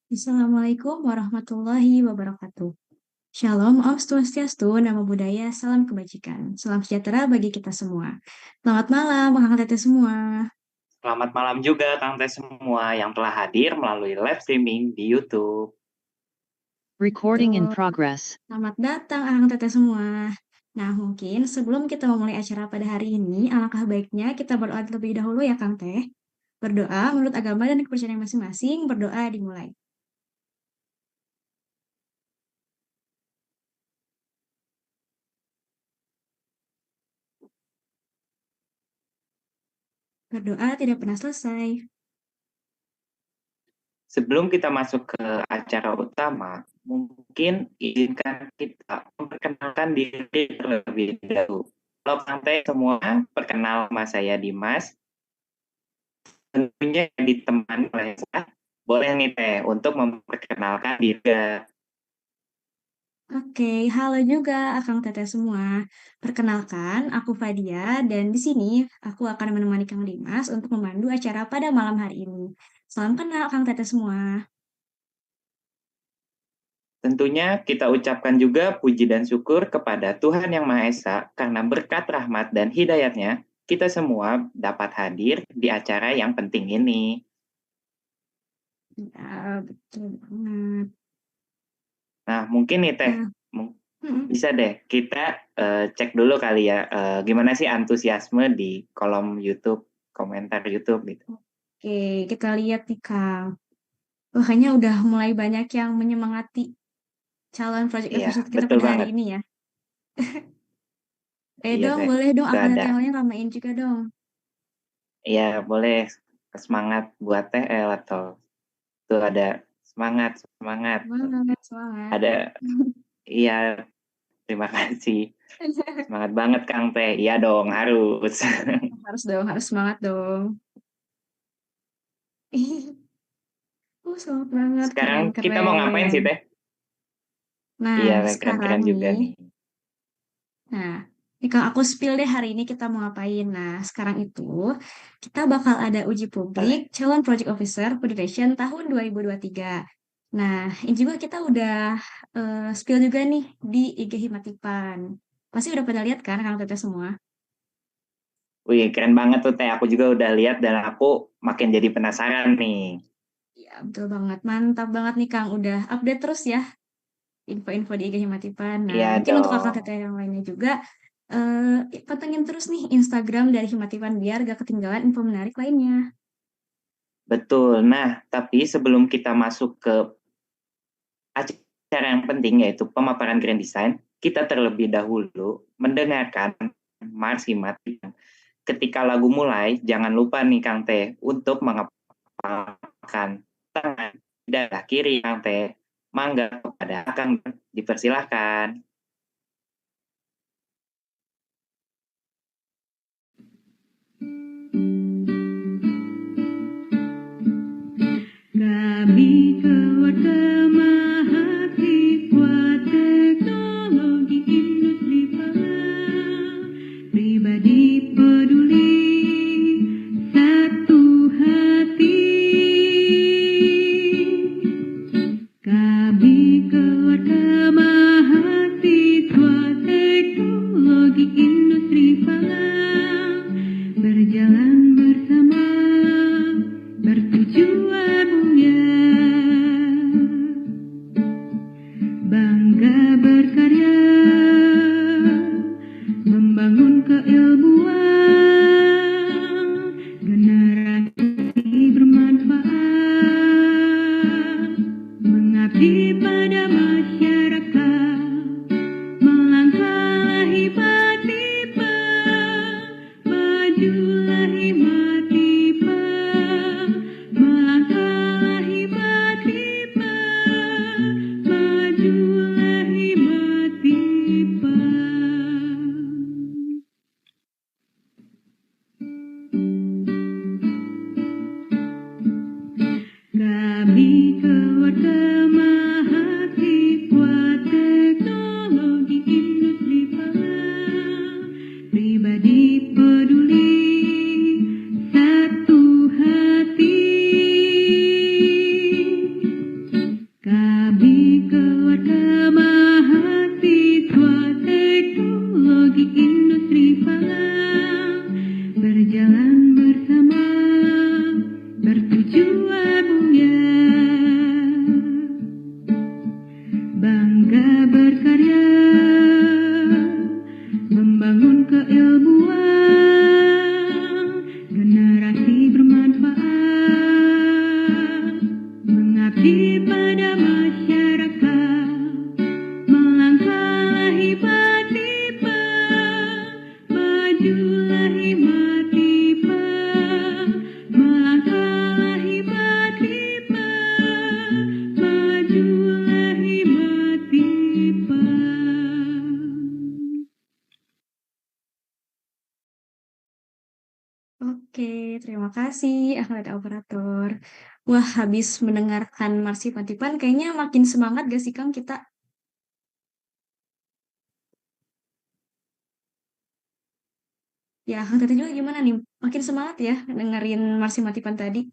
Assalamualaikum warahmatullahi wabarakatuh. Shalom, Om Swastiastu, Namo Buddhaya, salam kebajikan. Salam sejahtera bagi kita semua. Selamat malam, kakak teteh semua. Selamat malam juga Kang Teh semua yang telah hadir melalui live streaming di YouTube. Recording in progress. Selamat datang, kakak teteh semua. Nah, mungkin sebelum kita memulai acara pada hari ini, alangkah baiknya kita berdoa terlebih dahulu ya, Kang Teh. Berdoa menurut agama dan kepercayaan masing-masing, berdoa dimulai. Berdoa tidak pernah selesai. Sebelum kita masuk ke acara utama, mungkin izinkan kita memperkenalkan diri terlebih dahulu. Halo Kang Teh semua, perkenal nama saya Dimas. Tentunya ditemani oleh saya. Boleh nih Teh untuk memperkenalkan diri. Oke, halo juga Akang Teteh semua. Perkenalkan, aku Fadia dan di sini aku akan menemani Kang Dimas untuk memandu acara pada malam hari ini. Salam kenal Kang Teteh semua. Tentunya kita ucapkan juga puji dan syukur kepada Tuhan Yang Maha Esa karena berkat rahmat dan hidayatnya kita semua dapat hadir di acara yang penting ini. Ya, betul banget. Nah, mungkin nih Teh, Nah, bisa deh kita cek dulu kali ya, gimana sih antusiasme di kolom YouTube, komentar YouTube gitu. oke, kita lihat nih Kang. Oh, kayaknya udah mulai banyak yang menyemangati calon project Iya, episode kita betul pada hari banget. ini ya. Iya Dong, Teh, boleh dong itu Akang ada. Teteh yang lain ramein juga dong. Iya, boleh semangat buat TL atau tuh ada semangat, semangat. Semangat, semangat. Ada, iya, terima kasih. Semangat banget Kang Teh. Iya dong, harus. Harus dong, harus semangat dong. Semangat banget, Sekarang kita mau ngapain keren-keren. sih Teh? Nah, Iya, sekarang keren-keren juga nih, nih. nah, ini kalau aku spill deh hari ini kita mau ngapain. Nah, sekarang itu kita bakal ada uji publik Boleh. calon project officer Foundation tahun 2023. Nah, ini juga kita udah spill juga nih di IG Himatipan. Pasti udah pada lihat kan, Kang Teteh semua? Wih, keren banget tuh Teh. Aku juga udah lihat dan aku makin jadi penasaran nih. Ya, betul banget. Mantap banget nih, Kang. Udah update terus ya info-info di IG Himatipan. Nah, Iya mungkin untuk kakak dong. teteh yang lainnya juga, pantengin terus nih Instagram dari Himatipan biar gak ketinggalan info menarik lainnya. Betul. Nah, tapi sebelum kita masuk ke acara yang penting yaitu pemaparan grand design, kita terlebih dahulu mendengarkan Mars Himatipan. Ketika lagu mulai, jangan lupa nih Kang Teh untuk mengepalkan tangan dan kiri Kang Teh. Mangga kepada Kang, dipersilahkan. Kami keluarga mahasiswa teknologi industri pangan, pribadi peduli, satu hati. Kami keluarga mahasiswa teknologi industri pangan, berjalan bersama, bertujuan mulia, bangga berkarya, membangun keilmuan, generasi bermanfaat, mengabdi pada masyarakat, melangkah himatipa, majulah himatipa, melangkah himatipa, majulah himatipa. Kami keluarga mahasiswa teknologi industri pangan, pribadi peduli, satu hati. terima kasih Ahmad Operator. Wah, habis mendengarkan Marsipan kayaknya makin semangat gak sih Kang kita? Ya, Kang Tete juga gimana nih? Makin semangat ya dengerin Marsipan tadi?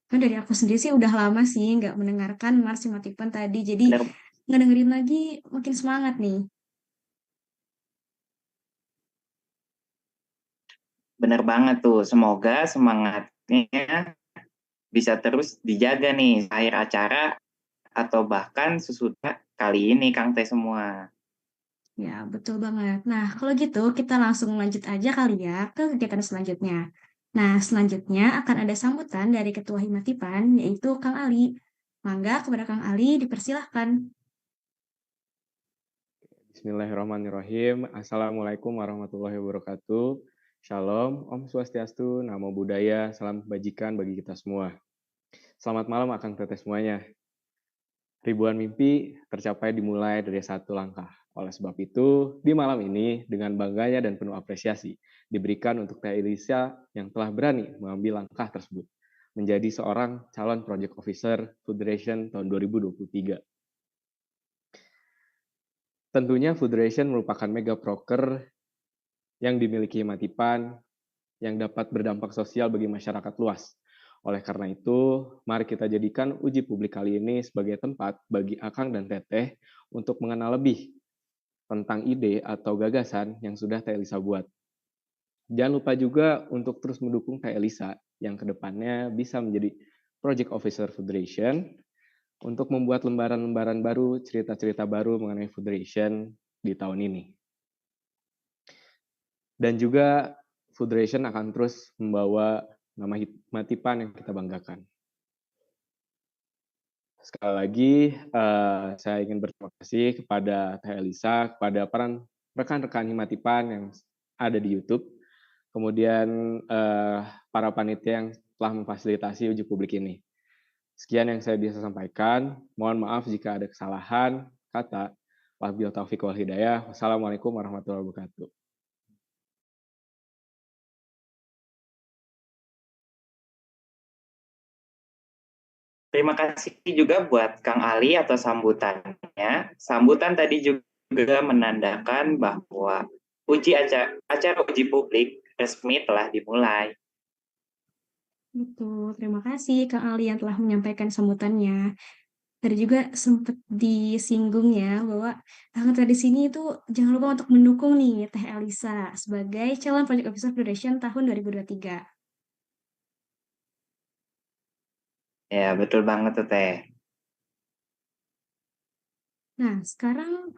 Kan dari aku sendiri sih udah lama sih nggak mendengarkan Marsipan tadi, jadi Bener, ngedengerin lagi makin semangat nih. bener banget tuh. Semoga semangatnya bisa terus dijaga nih akhir acara atau bahkan sesudah kali ini Kang Teh semua. Ya, betul banget. Nah, kalau gitu kita langsung lanjut aja kali ya ke kegiatan selanjutnya. Nah, selanjutnya akan ada sambutan dari Ketua Himatipan, yaitu Kang Ali. Mangga kepada Kang Ali dipersilahkan. Bismillahirrahmanirrahim. Assalamualaikum warahmatullahi wabarakatuh. Shalom, Om Swastiastu, Namo Buddhaya, salam kebajikan bagi kita semua. Selamat malam Akang Teteh semuanya. Ribuan mimpi tercapai dimulai dari satu langkah. Oleh sebab itu, di malam ini dengan bangganya dan penuh apresiasi diberikan untuk Teh Elisa yang telah berani mengambil langkah tersebut menjadi seorang calon Project Officer Federation tahun 2023. Tentunya Federation merupakan mega proker yang dimiliki Himatipan yang dapat berdampak sosial bagi masyarakat luas. Oleh karena itu, mari kita jadikan uji publik kali ini sebagai tempat bagi Akang dan Teteh untuk mengenal lebih tentang ide atau gagasan yang sudah Teh Elisa buat. Jangan lupa juga untuk terus mendukung Teh Elisa yang kedepannya bisa menjadi Project Officer Federation untuk membuat lembaran-lembaran baru, cerita-cerita baru mengenai Federation di tahun ini. Dan juga Federation akan terus membawa nama Himatipan yang kita banggakan. Sekali lagi, saya ingin berterima kasih kepada Teh Elisa, kepada rekan-rekan Himatipan yang ada di YouTube, kemudian para panitia yang telah memfasilitasi uji publik ini. Sekian yang saya bisa sampaikan. Mohon maaf jika ada kesalahan kata. Wabillahi taufiq wal hidayah. Wassalamualaikum warahmatullahi wabarakatuh. Terima kasih juga buat Kang Ali atas sambutannya. Sambutan tadi juga menandakan bahwa acara uji publik resmi telah dimulai. Betul, terima kasih Kang Ali yang telah menyampaikan sambutannya. Tadi juga sempat disinggung ya bahwa anggota di sini itu jangan lupa untuk mendukung nih Teh Elisa sebagai calon Project Officer Federation tahun 2023. Ya, betul banget tuh Teh. Nah, sekarang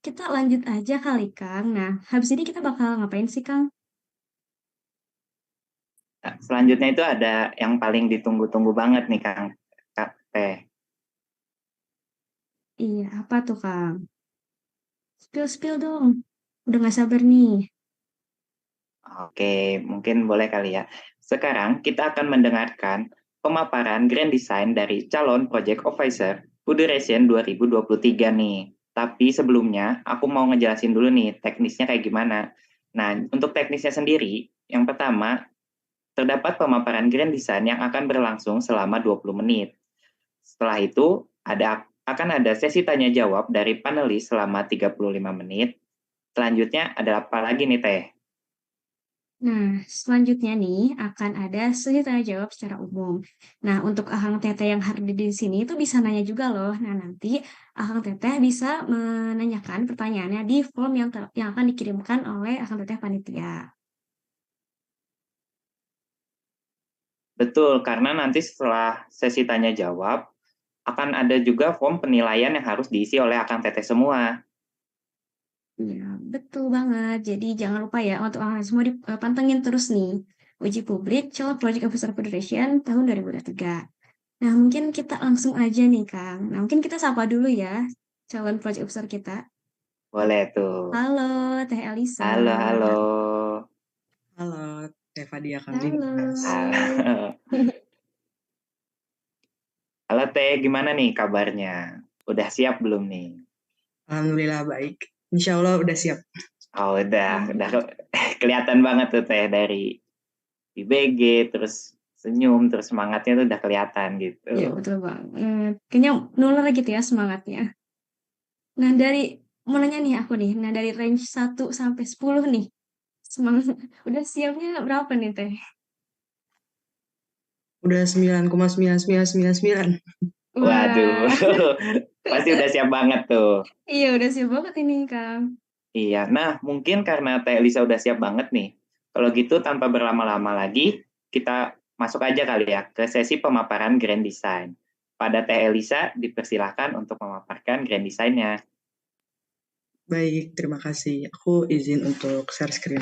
kita lanjut aja kali Kang. Nah, habis ini kita bakal ngapain sih Kang? Nah, selanjutnya itu ada yang paling ditunggu-tunggu banget nih Kang Teh. Iya, apa tuh Kang? Spill dong. Udah gak sabar nih. Oke, mungkin boleh kali ya. Sekarang kita akan mendengarkan pemaparan Grand Design dari calon Project Officer Federation 2023 nih. Tapi sebelumnya, aku mau ngejelasin dulu nih teknisnya kayak gimana. Nah, untuk teknisnya sendiri, yang pertama, terdapat pemaparan Grand Design yang akan berlangsung selama 20 menit. Setelah itu, akan ada sesi tanya jawab dari panelis selama 35 menit. Selanjutnya ada apa lagi nih, Teh? Nah, selanjutnya nih akan ada sesi tanya jawab secara umum. Nah, untuk Ahang Teteh yang hadir di sini itu bisa nanya juga loh. Nah, nanti Ahang Teteh bisa menanyakan pertanyaannya di form yang akan dikirimkan oleh Ahang Teteh panitia. Betul, karena nanti setelah sesi tanya jawab, akan ada juga form penilaian yang harus diisi oleh Akang Teteh semua. Iya, betul banget. Jadi jangan lupa ya untuk Ahang semua dipantengin terus nih. Uji publik calon Project Officer Federation tahun 2023. Nah, mungkin kita langsung aja nih, Kang. Nah, mungkin kita sapa dulu ya calon Project Officer kita. Boleh tuh. Halo, Teh Elisa. Halo, halo. Halo, Teh Fadia Kang Halo. Dimas. Halo Teh, gimana nih kabarnya? Udah siap belum nih? Alhamdulillah baik. Insya Allah udah siap. Oh, udah kelihatan banget tuh Teh dari di BG, terus senyum, terus semangatnya tuh udah kelihatan gitu. Iya, betul banget. Kayaknya nular gitu ya semangatnya. Nah, mau nanya nih aku nih. Nah, dari range 1 sampai 10 nih. Semangat, udah siapnya berapa nih, Teh? Udah 9,99999. Waduh, Wah, pasti udah siap banget tuh. iya udah siap banget ini, Kang. Iya, nah mungkin karena Teh Elisa udah siap banget nih. Kalau gitu tanpa berlama-lama lagi, kita masuk aja kali ya ke sesi pemaparan Grand Design. Pada Teh Elisa dipersilahkan untuk memaparkan Grand Design-nya. Baik, terima kasih. Aku izin untuk share screen.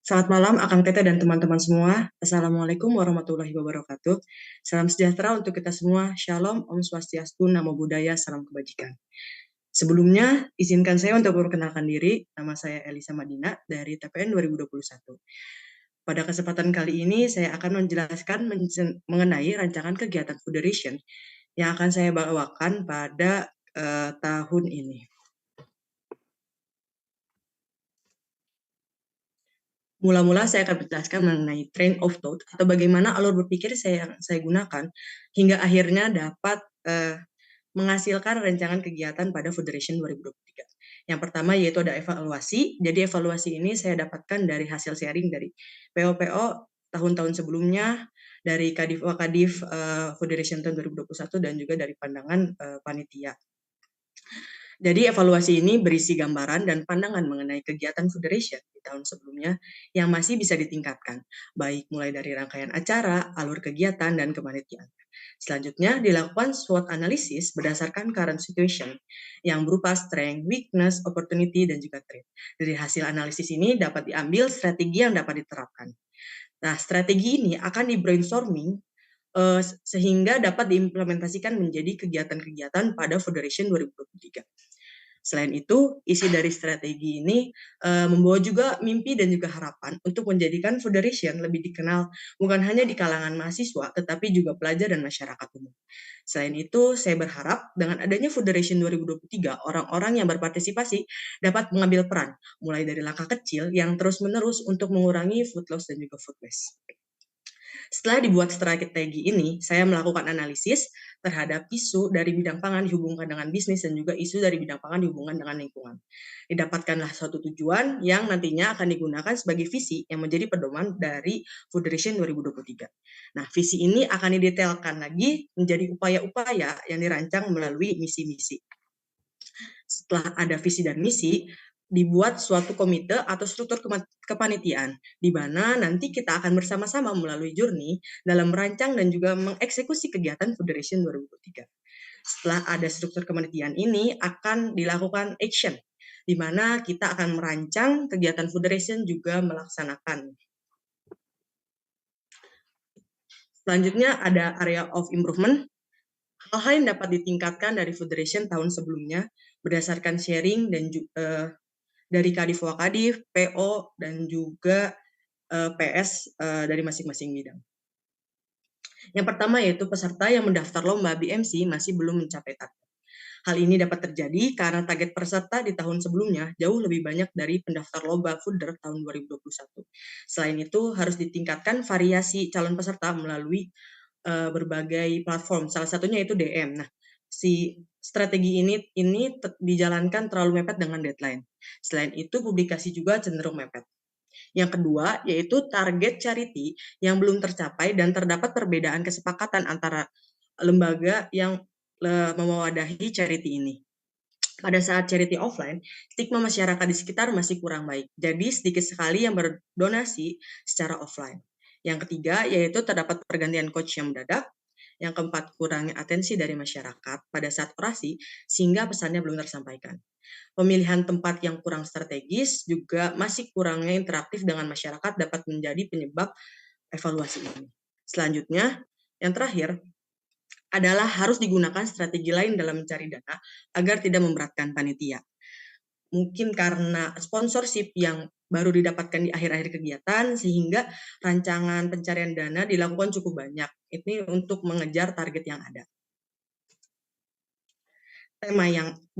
Selamat malam, Akang Teteh dan teman-teman semua. Assalamualaikum warahmatullahi wabarakatuh. Salam sejahtera untuk kita semua. Shalom, Om Swastiastu, Namo Buddhaya, Salam Kebajikan. Sebelumnya, izinkan saya untuk memperkenalkan diri. Nama saya Elisa Madina dari TPN 2021. Pada kesempatan kali ini, saya akan menjelaskan mengenai rancangan kegiatan Federation yang akan saya bawakan pada tahun ini. Mula-mula saya akan menjelaskan mengenai train of thought atau bagaimana alur berpikir saya gunakan hingga akhirnya dapat menghasilkan rancangan kegiatan pada Federation 2023. Yang pertama yaitu ada evaluasi. Jadi evaluasi ini saya dapatkan dari hasil sharing dari PO-PO tahun-tahun sebelumnya, dari Kadif Federation tahun 2021 dan juga dari pandangan panitia. Jadi evaluasi ini berisi gambaran dan pandangan mengenai kegiatan Federation di tahun sebelumnya yang masih bisa ditingkatkan, baik mulai dari rangkaian acara, alur kegiatan, dan kepanitiaan. Selanjutnya dilakukan SWOT analysis berdasarkan current situation yang berupa strength, weakness, opportunity, dan juga threat. Dari hasil analisis ini dapat diambil strategi yang dapat diterapkan. Nah, strategi ini akan di-brainstorming sehingga dapat diimplementasikan menjadi kegiatan-kegiatan pada Federation 2023. Selain itu, isi dari strategi ini membawa juga mimpi dan juga harapan untuk menjadikan Federation lebih dikenal bukan hanya di kalangan mahasiswa, tetapi juga pelajar dan masyarakat umum. Selain itu, saya berharap dengan adanya Federation 2023, orang-orang yang berpartisipasi dapat mengambil peran, mulai dari langkah kecil yang terus-menerus untuk mengurangi food loss dan juga food waste. Setelah dibuat strategi ini, saya melakukan analisis terhadap isu dari bidang pangan dihubungkan dengan bisnis dan juga isu dari bidang pangan dihubungkan dengan lingkungan. Didapatkanlah suatu tujuan yang nantinya akan digunakan sebagai visi yang menjadi pedoman dari Federation 2023. Nah, visi ini akan didetailkan lagi menjadi upaya-upaya yang dirancang melalui misi-misi. Setelah ada visi dan misi, dibuat suatu komite atau struktur kepanitiaan, di mana nanti kita akan bersama-sama melalui journey dalam merancang dan juga mengeksekusi kegiatan Federation 2023. Setelah ada struktur kepanitiaan ini, akan dilakukan action, di mana kita akan merancang kegiatan Federation juga melaksanakan. Selanjutnya ada area of improvement. Hal-hal yang dapat ditingkatkan dari Federation tahun sebelumnya berdasarkan sharing dan dari Kadif Wakadif, PO, dan juga PS dari masing-masing bidang. Yang pertama yaitu peserta yang mendaftar lomba BMC masih belum mencapai target. Hal ini dapat terjadi karena target peserta di tahun sebelumnya jauh lebih banyak dari pendaftar lomba Fooder tahun 2021. Selain itu, harus ditingkatkan variasi calon peserta melalui berbagai platform, salah satunya itu DM. Nah, si strategi ini dijalankan terlalu mepet dengan deadline. Selain itu, publikasi juga cenderung mepet. Yang kedua, yaitu target charity yang belum tercapai dan terdapat perbedaan kesepakatan antara lembaga yang mewadahi charity ini. Pada saat charity offline, stigma masyarakat di sekitar masih kurang baik. Jadi sedikit sekali yang berdonasi secara offline. Yang ketiga, yaitu terdapat pergantian coach yang mendadak. Yang keempat, kurangnya atensi dari masyarakat pada saat orasi sehingga pesannya belum tersampaikan. Pemilihan tempat yang kurang strategis juga masih kurangnya interaktif dengan masyarakat dapat menjadi penyebab evaluasi ini. Selanjutnya, yang terakhir adalah harus digunakan strategi lain dalam mencari dana agar tidak memberatkan panitia. Mungkin karena sponsorship yang baru didapatkan di akhir-akhir kegiatan, sehingga rancangan pencarian dana dilakukan cukup banyak. Ini untuk mengejar target yang ada.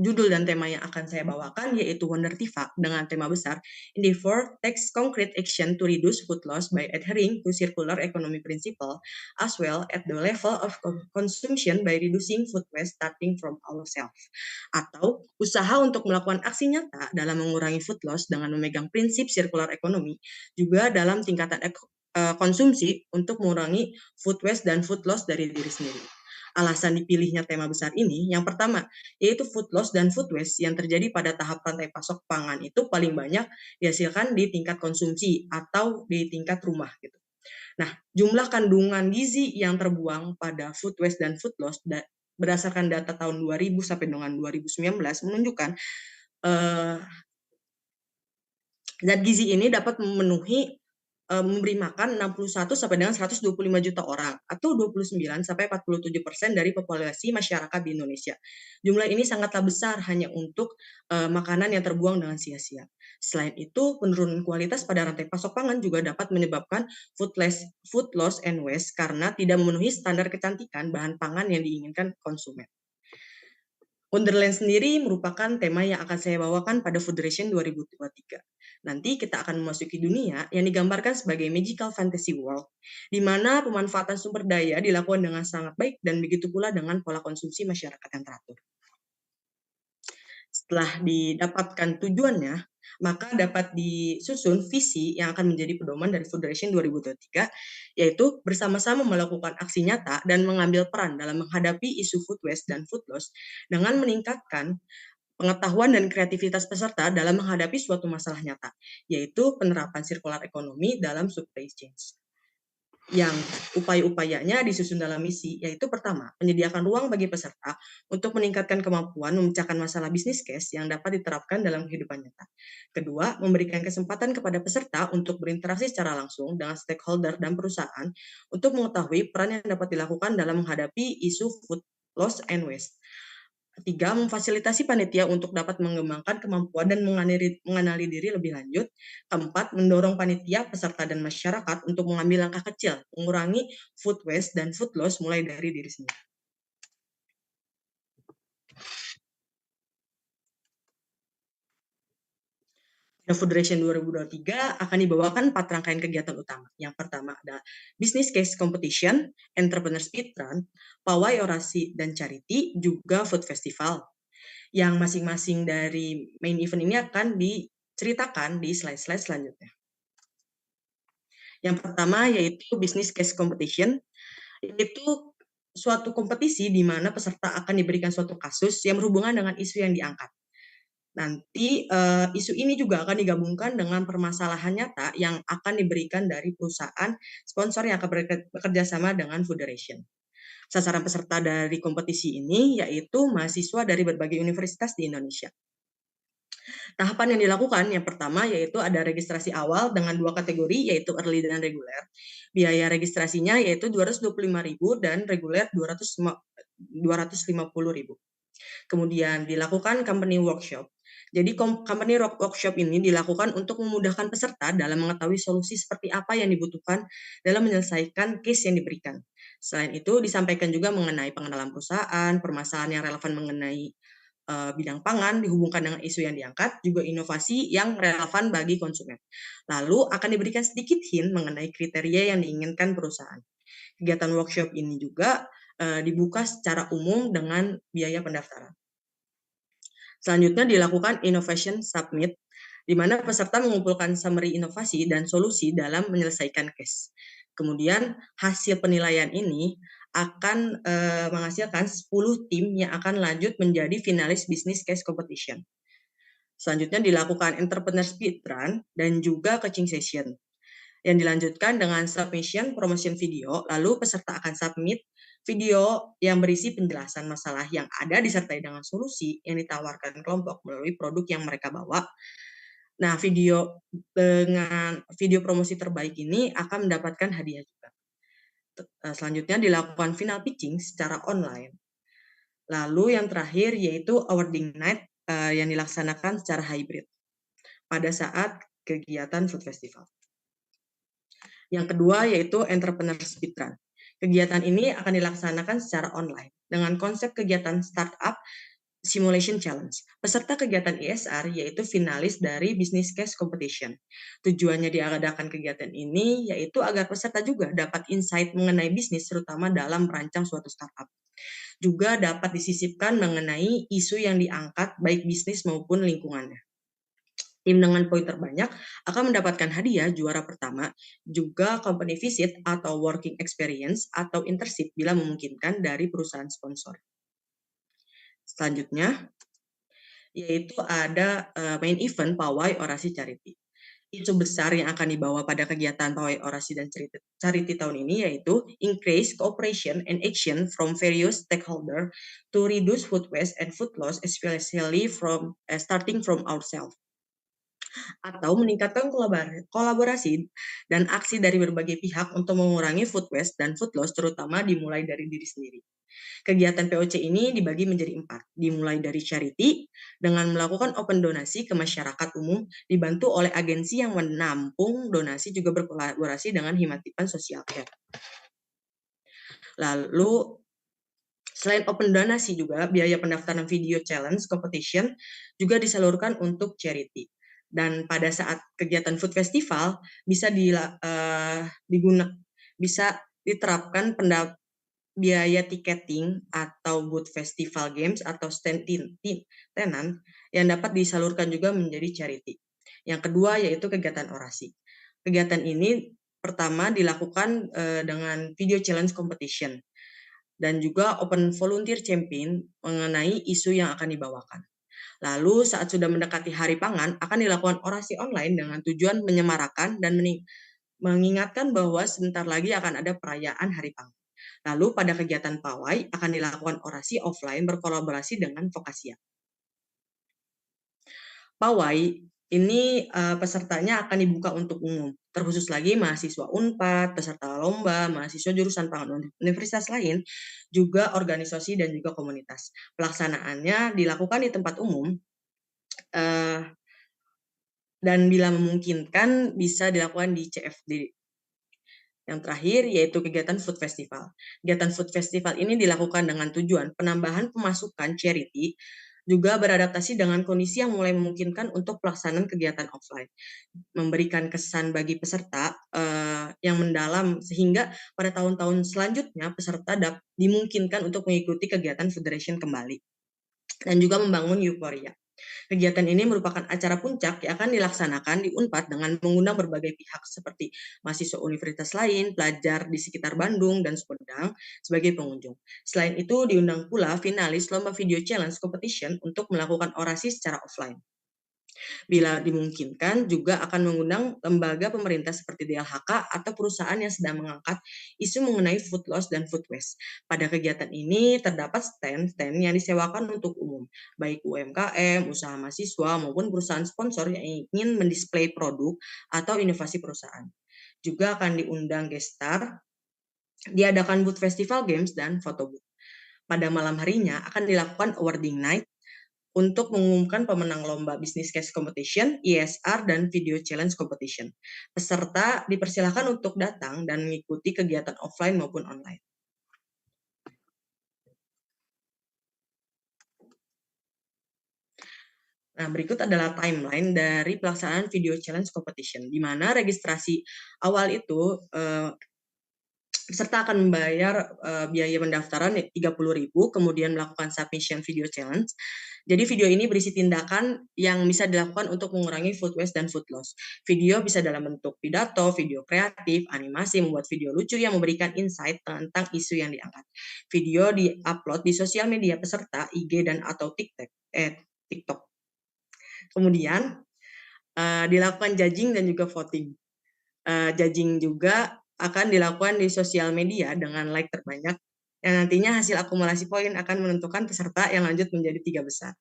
judul dan tema yang akan saya bawakan yaitu Wonder Tifak dengan tema besar Endeavor takes concrete action to reduce food loss by adhering to circular economy principle as well at the level of consumption by reducing food waste starting from ourselves. Atau usaha untuk melakukan aksi nyata dalam mengurangi food loss dengan memegang prinsip circular economy juga dalam tingkatan konsumsi untuk mengurangi food waste dan food loss dari diri sendiri. Alasan dipilihnya tema besar ini, yang pertama, yaitu food loss dan food waste yang terjadi pada tahap rantai pasok pangan itu paling banyak dihasilkan di tingkat konsumsi atau di tingkat rumah gitu. Nah, jumlah kandungan gizi yang terbuang pada food waste dan food loss berdasarkan data tahun 2000 sampai dengan 2019 menunjukkan zat gizi ini dapat memberi makan 61 sampai dengan 125 juta orang atau 29 sampai 47% dari populasi masyarakat di Indonesia. Jumlah ini sangatlah besar hanya untuk makanan yang terbuang dengan sia-sia. Selain itu, penurunan kualitas pada rantai pasok pangan juga dapat menyebabkan food loss and waste karena tidak memenuhi standar kecantikan bahan pangan yang diinginkan konsumen. Wonderland sendiri merupakan tema yang akan saya bawakan pada Foodration 2023. Nanti kita akan memasuki dunia yang digambarkan sebagai magical fantasy world, di mana pemanfaatan sumber daya dilakukan dengan sangat baik dan begitu pula dengan pola konsumsi masyarakat yang teratur. Setelah didapatkan tujuannya, maka dapat disusun visi yang akan menjadi pedoman dari Foodration 2023, yaitu bersama-sama melakukan aksi nyata dan mengambil peran dalam menghadapi isu food waste dan food loss dengan meningkatkan pengetahuan dan kreativitas peserta dalam menghadapi suatu masalah nyata, yaitu penerapan sirkular ekonomi dalam supply chain. Yang upaya-upayanya disusun dalam misi, yaitu pertama, menyediakan ruang bagi peserta untuk meningkatkan kemampuan memecahkan masalah bisnis case yang dapat diterapkan dalam kehidupan nyata. Kedua, memberikan kesempatan kepada peserta untuk berinteraksi secara langsung dengan stakeholder dan perusahaan untuk mengetahui peran yang dapat dilakukan dalam menghadapi isu food loss and waste. Ketiga, memfasilitasi panitia untuk dapat mengembangkan kemampuan dan mengenali diri lebih lanjut. Keempat, mendorong panitia, peserta, dan masyarakat untuk mengambil langkah kecil, mengurangi food waste dan food loss mulai dari diri sendiri. Pada Foodration 2023 akan dibawakan 4 rangkaian kegiatan utama. Yang pertama ada Business Case Competition, Entrepreneur Speedrun, Pawai Orasi dan Charity, juga Food Festival. Yang masing-masing dari main event ini akan diceritakan di slide-slide selanjutnya. Yang pertama yaitu Business Case Competition, yaitu suatu kompetisi di mana peserta akan diberikan suatu kasus yang berhubungan dengan isu yang diangkat. Nanti isu ini juga akan digabungkan dengan permasalahan nyata yang akan diberikan dari perusahaan sponsor yang akan bekerja sama dengan Foodration. Sasaran peserta dari kompetisi ini yaitu mahasiswa dari berbagai universitas di Indonesia. Tahapan yang dilakukan yang pertama yaitu ada registrasi awal dengan 2 kategori yaitu early dan reguler. Biaya registrasinya yaitu Rp225.000 dan reguler Rp250.000. Kemudian dilakukan company workshop. Jadi company workshop ini dilakukan untuk memudahkan peserta dalam mengetahui solusi seperti apa yang dibutuhkan dalam menyelesaikan case yang diberikan. Selain itu disampaikan juga mengenai pengenalan perusahaan, permasalahan yang relevan mengenai bidang pangan dihubungkan dengan isu yang diangkat, juga inovasi yang relevan bagi konsumen. Lalu akan diberikan sedikit hint mengenai kriteria yang diinginkan perusahaan. Kegiatan workshop ini juga dibuka secara umum dengan biaya pendaftaran. Selanjutnya dilakukan Innovation Summit, di mana peserta mengumpulkan summary inovasi dan solusi dalam menyelesaikan case. Kemudian hasil penilaian ini akan menghasilkan 10 tim yang akan lanjut menjadi finalis Business Case Competition. Selanjutnya dilakukan Entrepreneur Speedrun dan juga Coaching Session. Yang dilanjutkan dengan submission promotion video, lalu peserta akan submit video yang berisi penjelasan masalah yang ada disertai dengan solusi yang ditawarkan kelompok melalui produk yang mereka bawa. Nah, video dengan video promosi terbaik ini akan mendapatkan hadiah juga. Selanjutnya dilakukan final pitching secara online. Lalu yang terakhir yaitu awarding night yang dilaksanakan secara hybrid pada saat kegiatan Food Festival. Yang kedua yaitu Entrepreneur Speedrun. Kegiatan ini akan dilaksanakan secara online dengan konsep kegiatan startup Simulation Challenge. Peserta kegiatan ISR yaitu finalis dari Business Case Competition. Tujuannya diadakan kegiatan ini yaitu agar peserta juga dapat insight mengenai bisnis terutama dalam merancang suatu startup. Juga dapat disisipkan mengenai isu yang diangkat baik bisnis maupun lingkungannya. Tim dengan poin terbanyak akan mendapatkan hadiah juara pertama, juga company visit atau working experience atau internship bila memungkinkan dari perusahaan sponsor. Selanjutnya, yaitu ada main event pawai orasi charity. Isu besar yang akan dibawa pada kegiatan pawai orasi dan charity tahun ini yaitu increase cooperation and action from various stakeholders to reduce food waste and food loss, especially from starting from ourselves. Atau meningkatkan kolaborasi dan aksi dari berbagai pihak untuk mengurangi food waste dan food loss, terutama dimulai dari diri sendiri. Kegiatan POC ini dibagi menjadi 4, dimulai dari charity dengan melakukan open donasi ke masyarakat umum, dibantu oleh agensi yang menampung donasi juga berkolaborasi dengan Himatipan Social Care. Lalu selain open donasi juga biaya pendaftaran video challenge competition juga disalurkan untuk charity. Dan pada saat kegiatan food festival bisa diterapkan biaya tiketing atau booth festival games atau stand tenan yang dapat disalurkan juga menjadi charity. Yang kedua yaitu kegiatan orasi. Kegiatan ini pertama dilakukan dengan video challenge competition dan juga open volunteer campaign mengenai isu yang akan dibawakan. Lalu saat sudah mendekati hari pangan akan dilakukan orasi online dengan tujuan menyemarakan dan mengingatkan bahwa sebentar lagi akan ada perayaan hari pangan. Lalu pada kegiatan pawai akan dilakukan orasi offline berkolaborasi dengan Vokasia. Pawai ini pesertanya akan dibuka untuk umum, terkhusus lagi mahasiswa UNPAD, peserta lomba, mahasiswa jurusan pangan universitas lain, juga organisasi dan juga komunitas. Pelaksanaannya dilakukan di tempat umum, dan bila memungkinkan bisa dilakukan di CFD. Yang terakhir yaitu kegiatan food festival. Kegiatan food festival ini dilakukan dengan tujuan penambahan pemasukan charity, juga beradaptasi dengan kondisi yang mulai memungkinkan untuk pelaksanaan kegiatan offline. Memberikan kesan bagi peserta yang mendalam sehingga pada tahun-tahun selanjutnya peserta dimungkinkan untuk mengikuti kegiatan federation kembali. Dan juga membangun euforia. Kegiatan ini merupakan acara puncak yang akan dilaksanakan di UNPAD dengan mengundang berbagai pihak seperti mahasiswa universitas lain, pelajar di sekitar Bandung, dan Sumedang sebagai pengunjung. Selain itu, diundang pula finalis Lomba Video Challenge Competition untuk melakukan orasi secara offline. Bila dimungkinkan, juga akan mengundang lembaga pemerintah seperti DLHK atau perusahaan yang sedang mengangkat isu mengenai food loss dan food waste. Pada kegiatan ini terdapat stand-stand yang disewakan untuk umum, baik UMKM, usaha mahasiswa, maupun perusahaan sponsor yang ingin mendisplay produk atau inovasi perusahaan. Juga akan diundang guest star, diadakan booth festival games, dan photo booth. Pada malam harinya akan dilakukan awarding night untuk mengumumkan pemenang lomba Business Case Competition, ISR, dan Video Challenge Competition. Peserta dipersilakan untuk datang dan mengikuti kegiatan offline maupun online. Nah, berikut adalah timeline dari pelaksanaan Video Challenge Competition, di mana registrasi awal itu peserta akan membayar biaya pendaftaran 30.000, kemudian melakukan submission video challenge. Jadi video ini berisi tindakan yang bisa dilakukan untuk mengurangi food waste dan food loss. Video bisa dalam bentuk pidato, video kreatif, animasi, membuat video lucu yang memberikan insight tentang isu yang diangkat. Video di-upload di sosial media peserta, IG dan atau TikTok. Kemudian dilakukan judging dan juga voting. Judging juga akan dilakukan di sosial media dengan like terbanyak, yang nantinya hasil akumulasi poin akan menentukan peserta yang lanjut menjadi 3 besar.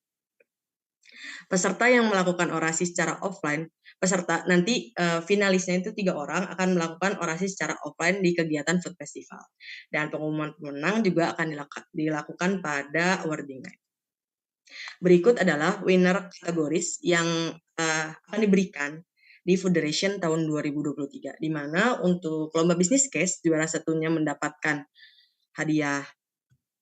Peserta yang melakukan orasi secara offline, peserta nanti finalisnya itu 3 orang akan melakukan orasi secara offline di kegiatan food festival. Dan pengumuman pemenang juga akan dilakukan pada awarding night. Berikut adalah winner kategoris yang akan diberikan di Federation tahun 2023, di mana untuk lomba Business Case juara satunya mendapatkan hadiah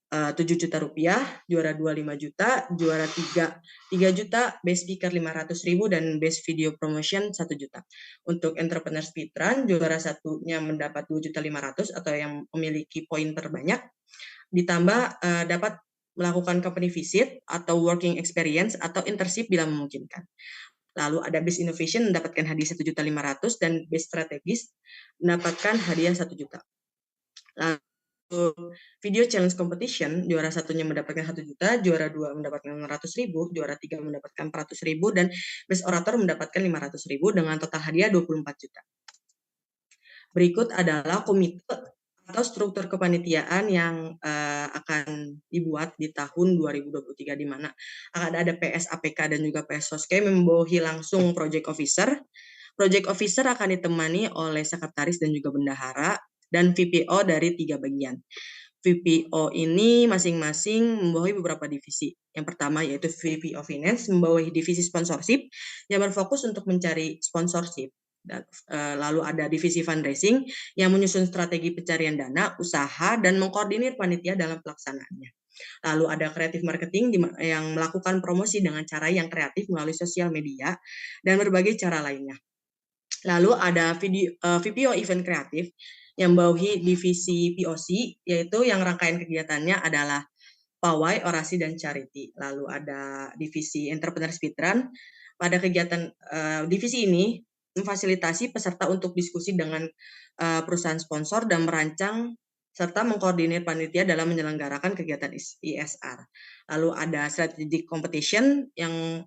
7 juta rupiah, juara 2 5 juta, juara 3 3 juta, best speaker 500.000 dan best video promotion 1 juta. Untuk entrepreneur speedrun, juara satunya mendapat 2.500.000 atau yang memiliki poin terbanyak, ditambah dapat melakukan company visit atau working experience atau internship bila memungkinkan. Lalu ada best innovation mendapatkan hadiah 1.500.000 dan best strategist mendapatkan hadiah 1 juta. Lalu video challenge competition, juara satunya mendapatkan 1 juta, juara 2 mendapatkan 600.000, juara 3 mendapatkan 400.000, dan best orator mendapatkan 500.000 dengan total hadiah 24 juta. Berikut adalah komite atau struktur kepanitiaan yang akan dibuat di tahun 2023, di mana akan ada PS APK dan juga PS Soske membawahi langsung project officer. Project officer akan ditemani oleh sekretaris dan juga bendahara, dan VPO dari 3 bagian. VPO ini masing-masing membawahi beberapa divisi. Yang pertama yaitu VPO Finance membawahi divisi sponsorship yang berfokus untuk mencari sponsorship. Dan, lalu ada divisi fundraising yang menyusun strategi pencarian dana, usaha, dan mengkoordinir panitia dalam pelaksanaannya. Lalu ada creative marketing yang melakukan promosi dengan cara yang kreatif melalui sosial media dan berbagai cara lainnya. Lalu ada VPO event kreatif yang membawahi divisi POC, yaitu yang rangkaian kegiatannya adalah pawai, orasi, dan charity. Lalu ada divisi entrepreneur speedrun. Pada kegiatan divisi ini memfasilitasi peserta untuk diskusi dengan perusahaan sponsor dan merancang serta mengkoordinir panitia dalam menyelenggarakan kegiatan ISR. Lalu ada strategic competition yang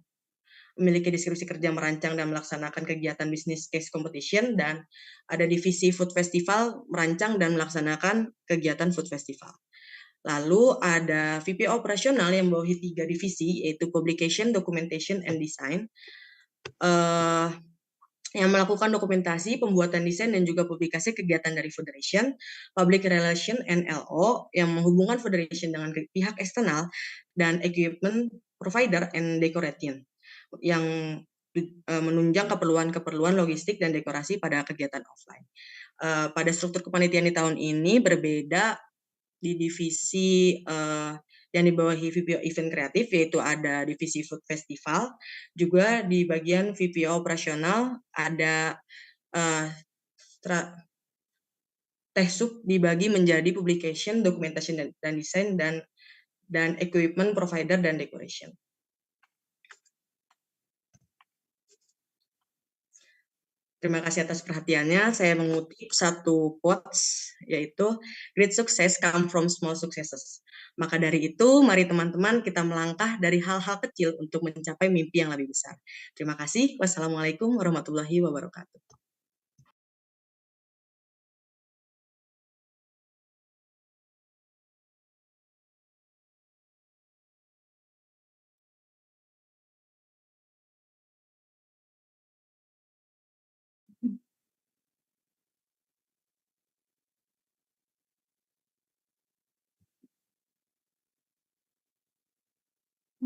memiliki deskripsi kerja merancang dan melaksanakan kegiatan business case competition, dan ada divisi food festival merancang dan melaksanakan kegiatan food festival. Lalu ada VP operasional yang membawahi 3 divisi yaitu publication, documentation, and design yang melakukan dokumentasi, pembuatan desain, dan juga publikasi kegiatan dari Federation, Public Relation NLO yang menghubungkan Federation dengan pihak eksternal, dan Equipment Provider and Decoration yang menunjang keperluan logistik dan dekorasi pada kegiatan offline. Pada struktur kepanitiaan di tahun ini berbeda di divisi yang dibawahi VPO Event Kreatif, yaitu ada divisi Food Festival, juga di bagian VPO Operasional ada Tehsub dibagi menjadi Publication, Documentation, dan Design, dan Equipment Provider dan Decoration. Terima kasih atas perhatiannya. Saya mengutip satu quotes, yaitu great success come from small successes. Maka dari itu, mari teman-teman kita melangkah dari hal-hal kecil untuk mencapai mimpi yang lebih besar. Terima kasih. Wassalamualaikum warahmatullahi wabarakatuh.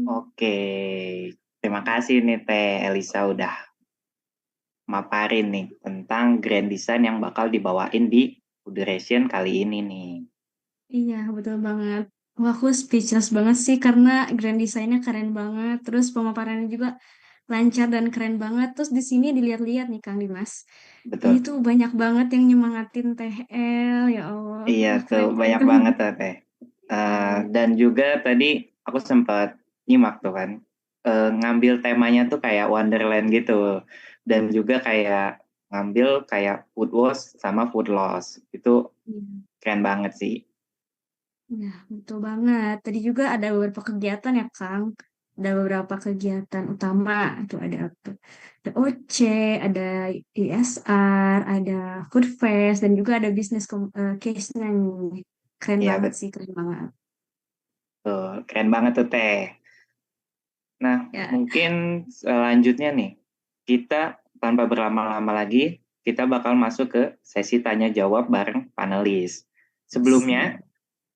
Oke, terima kasih nih Teh Elisa udah maparin nih tentang grand design yang bakal dibawain di Federation kali ini nih. Iya, betul banget. Wah, aku speechless banget sih karena grand design-nya keren banget. Terus pemaparannya juga lancar dan keren banget. Terus di sini dilihat-lihat nih Kang Dimas. Ini Betul. tuh banyak banget yang nyemangatin TL, ya Allah. Iya Wah, tuh keren-keren banyak kan. banget tuh Teh. Dan juga tadi aku sempat nyimak tuh kan, ngambil temanya tuh kayak Wonderland gitu, dan juga kayak ngambil kayak food waste sama food loss. Itu Iya. keren banget sih. Ya, betul banget. Tadi juga ada beberapa kegiatan ya, Kang. Ada beberapa kegiatan utama. Itu ada apa? Ada OC, ada ISR, ada Food Fest, dan juga ada business case-nya nih. Keren Iya banget betul, sih, keren banget. keren banget tuh Teh. Nah, Ya, mungkin selanjutnya nih, kita tanpa berlama-lama lagi, kita bakal masuk ke sesi tanya jawab bareng panelis. Sebelumnya,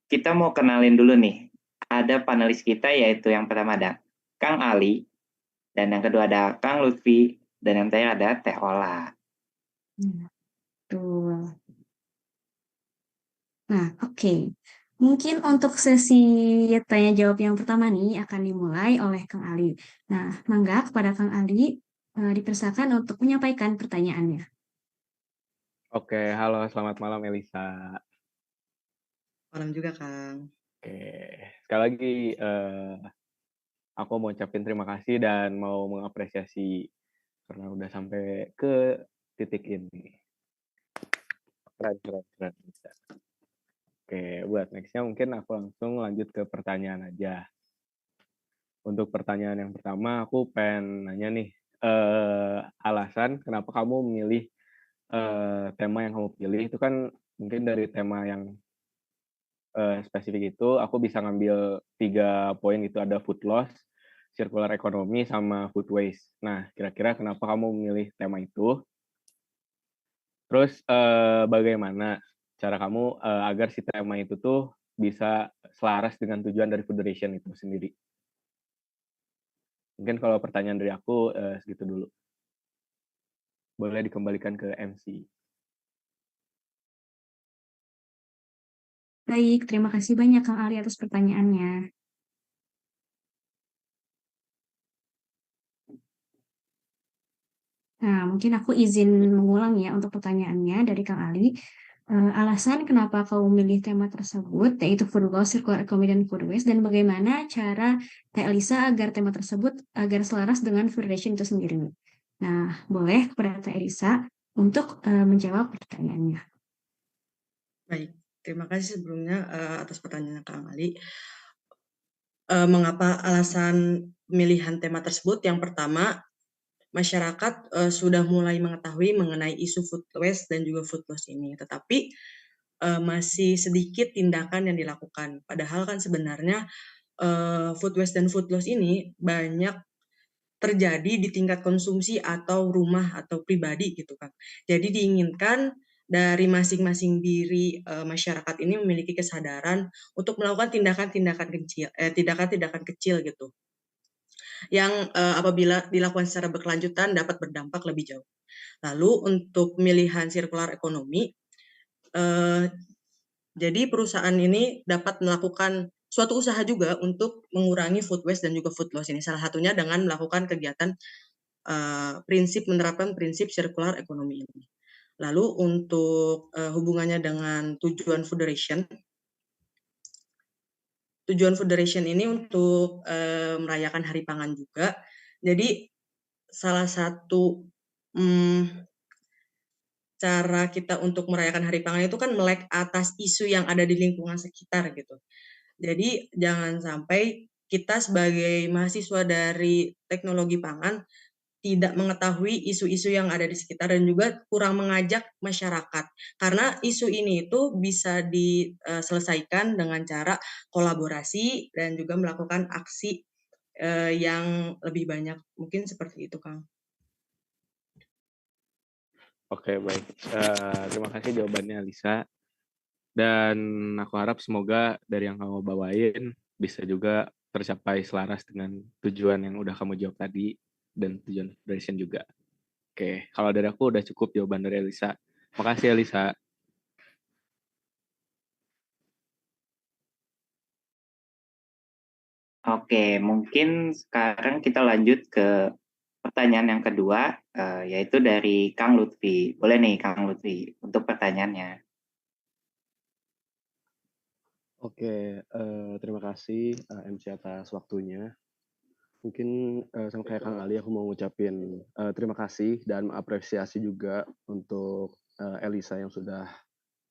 kita mau kenalin dulu nih. Ada panelis kita yaitu yang pertama ada Kang Ali, dan yang kedua ada Kang Lutfi, dan yang terakhir ada Teh Ola. betul. Nah, oke. Mungkin untuk sesi tanya jawab yang pertama nih akan dimulai oleh Kang Ali. Nah, mangga kepada Kang Ali dipersilakan untuk menyampaikan pertanyaannya. Oke, halo, selamat malam Elisa. Malam juga, Kang. Oke, sekali lagi aku mau ucapin terima kasih dan mau mengapresiasi karena udah sampai ke titik ini. Keren. Bisa. Oke, buat nextnya mungkin aku langsung lanjut ke pertanyaan aja. Untuk pertanyaan yang pertama, aku pengen nanya nih, alasan kenapa kamu memilih tema yang kamu pilih itu kan mungkin dari tema yang spesifik itu aku bisa ngambil 3 poin itu ada food loss, circular economy, sama food waste. Nah, kira-kira kenapa kamu memilih tema itu? Terus, bagaimana cara kamu, agar si tema itu tuh bisa selaras dengan tujuan dari Federation itu sendiri? Mungkin kalau pertanyaan dari aku, segitu dulu. Boleh dikembalikan ke MC. Baik, terima kasih banyak Kang Ali atas pertanyaannya. Nah, mungkin aku izin mengulang ya untuk pertanyaannya dari Kang Ali. Alasan kenapa kamu memilih tema tersebut, yaitu food loss, circular economy, dan food waste, dan bagaimana cara Teh Elisa agar tema tersebut agar selaras dengan Federation itu sendiri. Nah, boleh kepada Teh Elisa untuk menjawab pertanyaannya. Baik, terima kasih sebelumnya atas pertanyaan Kang Ali. Mengapa alasan pemilihan tema tersebut? Yang pertama, masyarakat sudah mulai mengetahui mengenai isu food waste dan juga food loss ini, tetapi masih sedikit tindakan yang dilakukan. Padahal kan sebenarnya food waste dan food loss ini banyak terjadi di tingkat konsumsi atau rumah atau pribadi gitu kan. Jadi diinginkan dari masing-masing diri masyarakat ini memiliki kesadaran untuk melakukan tindakan-tindakan kecil gitu yang apabila dilakukan secara berkelanjutan dapat berdampak lebih jauh. Lalu untuk pemilihan sirkular ekonomi, jadi perusahaan ini dapat melakukan suatu usaha juga untuk mengurangi food waste dan juga food loss ini. Salah satunya dengan melakukan kegiatan menerapkan prinsip sirkular ekonomi ini. Lalu untuk hubungannya dengan tujuan Federation ini untuk merayakan Hari Pangan juga. Jadi salah satu cara kita untuk merayakan Hari Pangan itu kan melek atas isu yang ada di lingkungan sekitar gitu. Jadi jangan sampai kita sebagai mahasiswa dari teknologi pangan tidak mengetahui isu-isu yang ada di sekitar dan juga kurang mengajak masyarakat. Karena isu ini itu bisa diselesaikan dengan cara kolaborasi dan juga melakukan aksi yang lebih banyak. Mungkin seperti itu, Kang. Oke, baik. Terima kasih jawabannya, Lisa. Dan aku harap semoga dari yang kamu bawain bisa juga tercapai selaras dengan tujuan yang udah kamu jawab tadi dan tujuan Federation juga. Oke, kalau dari aku udah cukup jawaban dari Elisa. Makasih Elisa. Oke, mungkin sekarang kita lanjut ke pertanyaan yang kedua, yaitu dari Kang Lutfi. Boleh nih Kang Lutfi untuk pertanyaannya. Oke, terima kasih MC atas waktunya. Mungkin sama kayak Kang Ali, aku mau ngucapin terima kasih dan apresiasi juga untuk Elisa yang sudah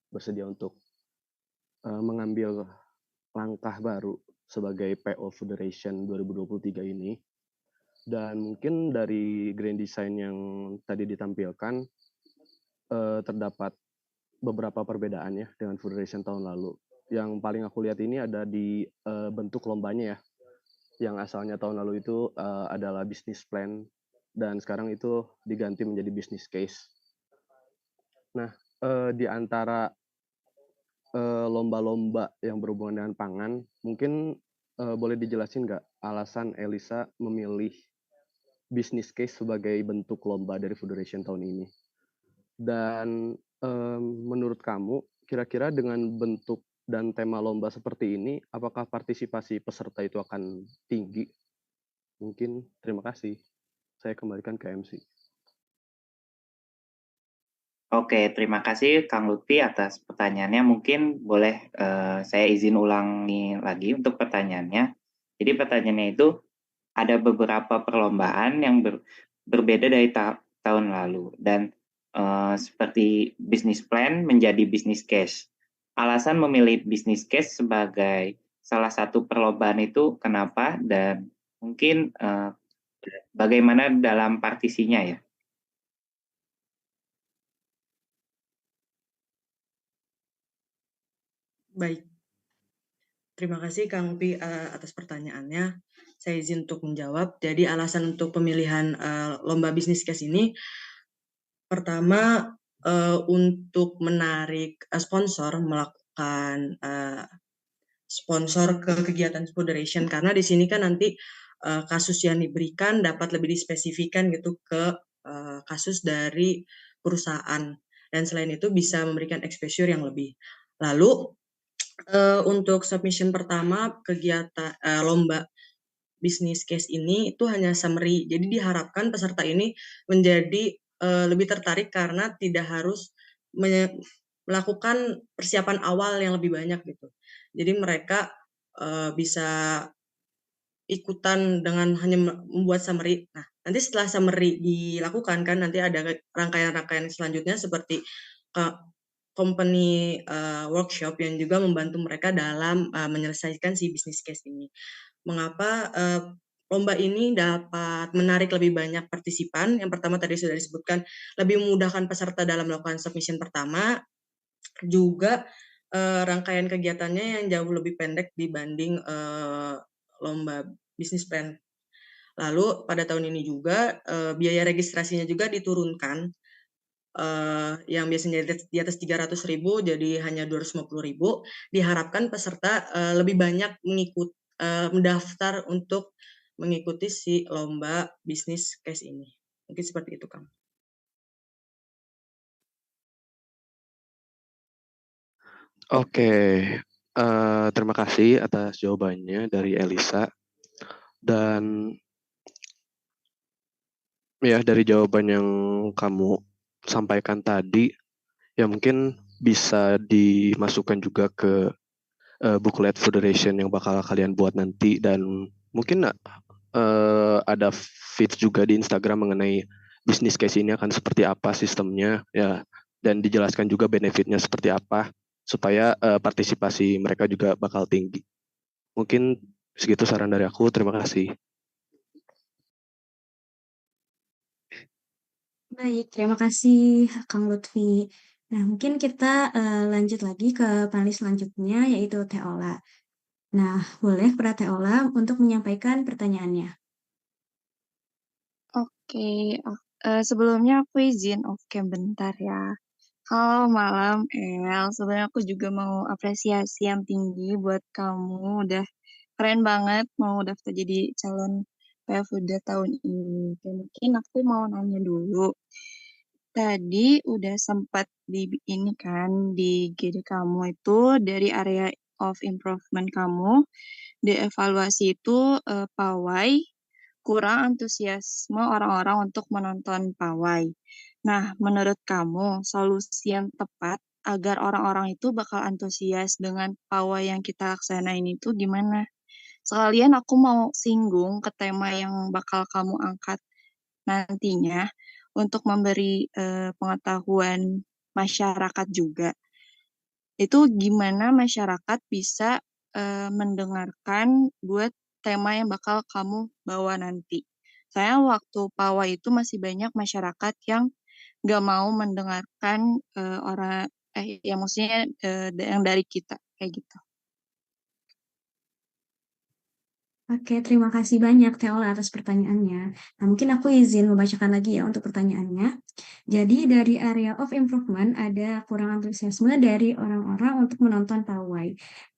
bersedia untuk mengambil langkah baru sebagai PO Federation 2023 ini. Dan mungkin dari grand design yang tadi ditampilkan terdapat beberapa perbedaan ya dengan Federation tahun lalu. Yang paling aku lihat ini ada di bentuk lombanya ya. Yang asalnya tahun lalu itu adalah business plan dan sekarang itu diganti menjadi business case. Nah, di antara lomba-lomba yang berhubungan dengan pangan, mungkin boleh dijelasin nggak alasan Elisa memilih business case sebagai bentuk lomba dari Federation tahun ini? Dan menurut kamu, kira-kira dengan bentuk dan tema lomba seperti ini, apakah partisipasi peserta itu akan tinggi? Mungkin terima kasih. Saya kembalikan ke MC. Oke, terima kasih Kang Lutfi atas pertanyaannya. Mungkin boleh saya izin ulangi lagi untuk pertanyaannya. Jadi pertanyaannya itu ada beberapa perlombaan yang berbeda dari tahun lalu dan seperti business plan menjadi business case. Alasan memilih business case sebagai salah satu perlombaan itu kenapa dan mungkin bagaimana dalam partisinya ya? Baik, terima kasih Kang Upi atas pertanyaannya. Saya izin untuk menjawab. Jadi alasan untuk pemilihan lomba bisnis case ini, pertama untuk menarik sponsor melakukan sponsor ke kegiatan Foundation, karena di sini kan nanti kasus yang diberikan dapat lebih dispesifikan gitu ke kasus dari perusahaan, dan selain itu bisa memberikan exposure yang lebih. Lalu untuk submission pertama kegiatan lomba business case ini itu hanya summary, jadi diharapkan peserta ini menjadi lebih tertarik karena tidak harus melakukan persiapan awal yang lebih banyak gitu. Jadi mereka bisa ikutan dengan hanya membuat summary. Nah, nanti setelah summary dilakukan kan nanti ada rangkaian-rangkaian selanjutnya seperti company workshop yang juga membantu mereka dalam menyelesaikan si business case ini. Mengapa lomba ini dapat menarik lebih banyak partisipan? Yang pertama tadi sudah disebutkan, lebih memudahkan peserta dalam melakukan submission pertama, juga rangkaian kegiatannya yang jauh lebih pendek dibanding lomba bisnis plan. Lalu pada tahun ini juga biaya registrasinya juga diturunkan, yang biasanya di atas 300.000 jadi hanya 250.000. Diharapkan peserta lebih banyak mendaftar untuk mengikuti si lomba bisnis case ini. Mungkin seperti itu, Kang. Oke, terima kasih atas jawabannya dari Elisa. Dan ya dari jawaban yang kamu sampaikan tadi, ya mungkin bisa dimasukkan juga ke booklet Federation yang bakal kalian buat nanti, dan mungkin ada feeds juga di Instagram mengenai business case ini akan seperti apa sistemnya ya, dan dijelaskan juga benefitnya seperti apa supaya partisipasi mereka juga bakal tinggi. Mungkin segitu saran dari aku. Terima kasih. Baik, terima kasih Kang Lutfi. Nah, mungkin kita lanjut lagi ke panelis selanjutnya, yaitu Teh Ola. Nah, boleh para Teh Ola untuk menyampaikan pertanyaannya. Oke, sebelumnya aku izin off cam bentar ya. Halo malam El, sebenarnya aku juga mau apresiasi yang tinggi buat kamu, udah keren banget mau daftar jadi calon PFUDA tahun ini. Oke, mungkin aku mau nanya dulu. Tadi udah sempat di ini kan di GD kamu itu dari area of improvement kamu, dievaluasi itu pawai kurang antusiasme orang-orang untuk menonton pawai. Nah, menurut kamu solusi yang tepat agar orang-orang itu bakal antusias dengan pawai yang kita laksanain itu gimana? Sekalian aku mau singgung ke tema yang bakal kamu angkat nantinya untuk memberi pengetahuan masyarakat juga. Itu gimana masyarakat bisa mendengarkan buat tema yang bakal kamu bawa nanti. Saya waktu pawai itu masih banyak masyarakat yang nggak mau mendengarkan yang maksudnya yang dari kita kayak gitu. Oke, terima kasih banyak Teh Ola atas pertanyaannya. Nah, mungkin aku izin membacakan lagi ya untuk pertanyaannya. Jadi dari area of improvement ada kurang antusiasme dari orang-orang untuk menonton pawai.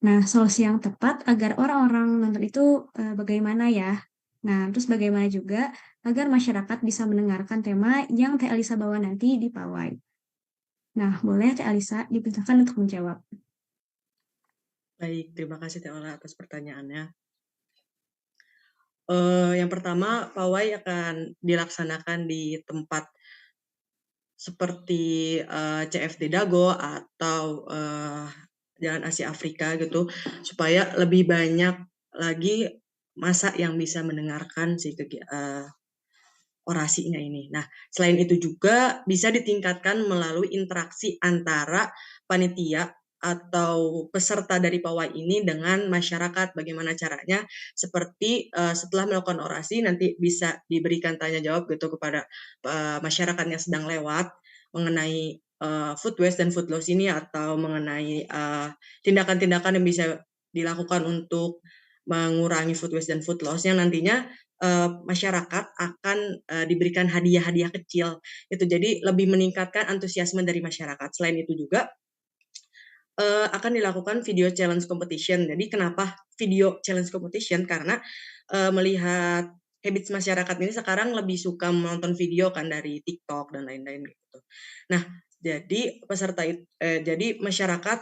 Nah, solusi yang tepat agar orang-orang nonton itu bagaimana ya? Nah, terus bagaimana juga agar masyarakat bisa mendengarkan tema yang Teh Elisa bawa nanti di pawai. Nah, boleh Teh Elisa dipersilakan untuk menjawab. Baik, terima kasih Teh Ola atas pertanyaannya. Yang pertama, pawai akan dilaksanakan di tempat seperti CFD Dago atau Jalan Asia Afrika gitu, supaya lebih banyak lagi masa yang bisa mendengarkan si orasinya ini. Nah, selain itu juga bisa ditingkatkan melalui interaksi antara panitia atau peserta dari pawai ini dengan masyarakat. Bagaimana caranya? Seperti setelah melakukan orasi nanti bisa diberikan tanya jawab gitu kepada masyarakat yang sedang lewat mengenai food waste dan food loss ini, atau mengenai tindakan-tindakan yang bisa dilakukan untuk mengurangi food waste dan food loss, yang nantinya masyarakat akan diberikan hadiah-hadiah kecil. Itu jadi lebih meningkatkan antusiasme dari masyarakat. Selain itu juga akan dilakukan video challenge competition. Jadi kenapa video challenge competition? Karena melihat habits masyarakat ini sekarang lebih suka menonton video kan dari TikTok dan lain-lain gitu. Nah, jadi jadi masyarakat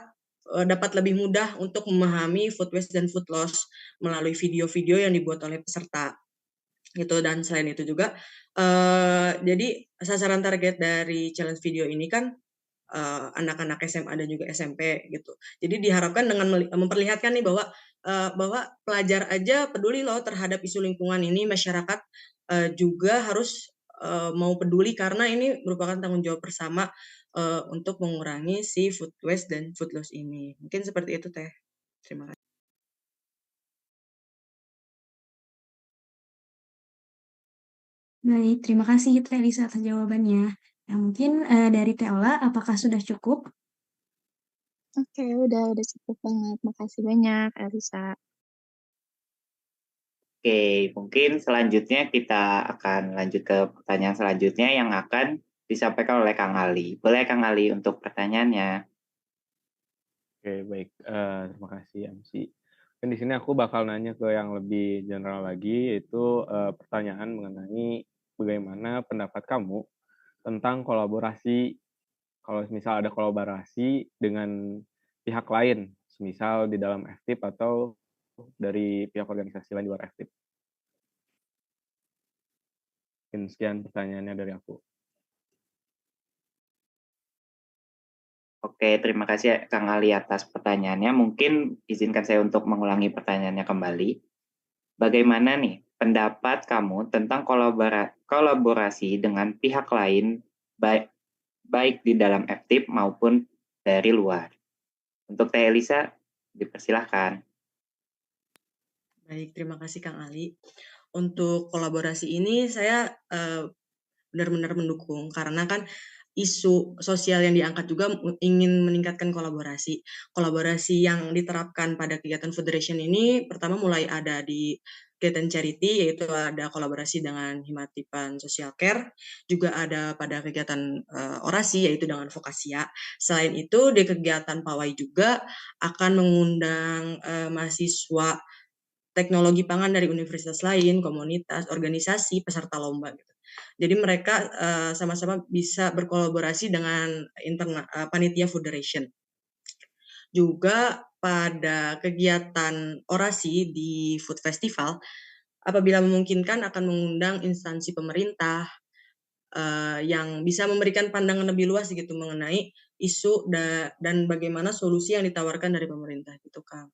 dapat lebih mudah untuk memahami food waste dan food loss melalui video-video yang dibuat oleh peserta gitu. Dan selain itu juga jadi sasaran target dari challenge video ini kan anak-anak SMA dan juga SMP gitu. Jadi diharapkan dengan memperlihatkan nih bahwa pelajar aja peduli loh terhadap isu lingkungan ini, masyarakat juga harus mau peduli karena ini merupakan tanggung jawab bersama untuk mengurangi si food waste dan food loss ini. Mungkin seperti itu Teh. Terima kasih. Baik, terima kasih Teh Lisa atas jawabannya. Nah, mungkin dari Teh Ola, apakah sudah cukup? Oke, udah cukup banget. Makasih banyak, Elisa. Oke, mungkin selanjutnya kita akan lanjut ke pertanyaan selanjutnya yang akan disampaikan oleh Kang Ali. Boleh Kang Ali untuk pertanyaannya? Oke, baik. Terima kasih MC. Dan di sini aku bakal nanya ke yang lebih general lagi, yaitu pertanyaan mengenai bagaimana pendapat kamu tentang kolaborasi, kalau misal ada kolaborasi dengan pihak lain, misal di dalam FTIP atau dari pihak organisasi lain di luar FTIP. Mungkin sekian pertanyaannya dari aku. Oke, terima kasih Kang Ali atas pertanyaannya. Mungkin izinkan saya untuk mengulangi pertanyaannya kembali. Bagaimana nih pendapat kamu tentang kolaborasi dengan pihak lain, baik di dalam FTIP maupun dari luar? Untuk Teh Elisa, dipersilahkan. Baik, terima kasih Kang Ali. Untuk kolaborasi ini saya benar-benar mendukung, karena kan isu sosial yang diangkat juga ingin meningkatkan kolaborasi. Kolaborasi yang diterapkan pada kegiatan Federation ini pertama mulai ada di kegiatan charity, yaitu ada kolaborasi dengan Himatipan Social Care, juga ada pada kegiatan orasi, yaitu dengan Vokasia. Selain itu di kegiatan pawai juga akan mengundang mahasiswa teknologi pangan dari universitas lain, komunitas, organisasi, peserta lomba gitu. Jadi mereka sama-sama bisa berkolaborasi dengan panitia Federation. Juga pada kegiatan orasi di Food Festival, apabila memungkinkan akan mengundang instansi pemerintah yang bisa memberikan pandangan lebih luas gitu mengenai isu dan bagaimana solusi yang ditawarkan dari pemerintah gitu, Kang.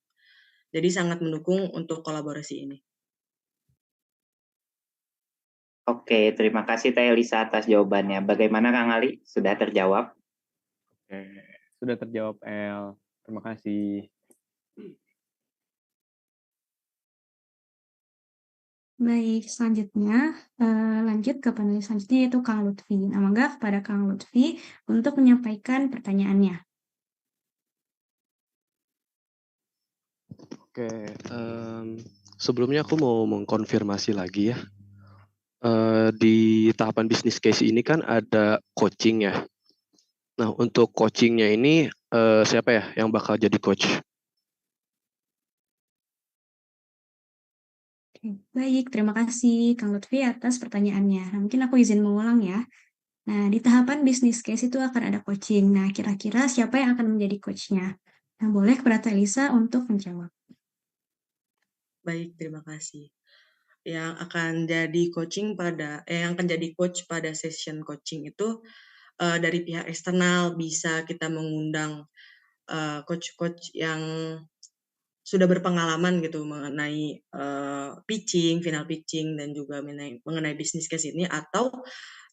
Jadi sangat mendukung untuk kolaborasi ini. Oke, terima kasih Teh Elisa atas jawabannya. Bagaimana Kang Ali? Sudah terjawab? Oke, sudah terjawab El. Terima kasih. Baik, selanjutnya lanjut ke penulis selanjutnya yaitu Kang Lutfi. Nah, mangga kepada Kang Lutfi untuk menyampaikan pertanyaannya. Oke, sebelumnya aku mau mengkonfirmasi lagi ya. Di tahapan bisnis case ini kan ada coaching ya. Nah, untuk coachingnya ini siapa ya yang bakal jadi coach? Baik, terima kasih Kang Lutfi atas pertanyaannya. Nah, mungkin aku izin mengulang ya. Nah, di tahapan bisnis case itu akan ada coaching. Nah, kira-kira siapa yang akan menjadi coachnya? Nah, boleh kepada Teh Elisa untuk menjawab. Baik, terima kasih. Yang akan jadi coach pada session coaching itu dari pihak eksternal, bisa kita mengundang coach-coach yang sudah berpengalaman gitu mengenai final pitching dan juga mengenai bisnis case ini, atau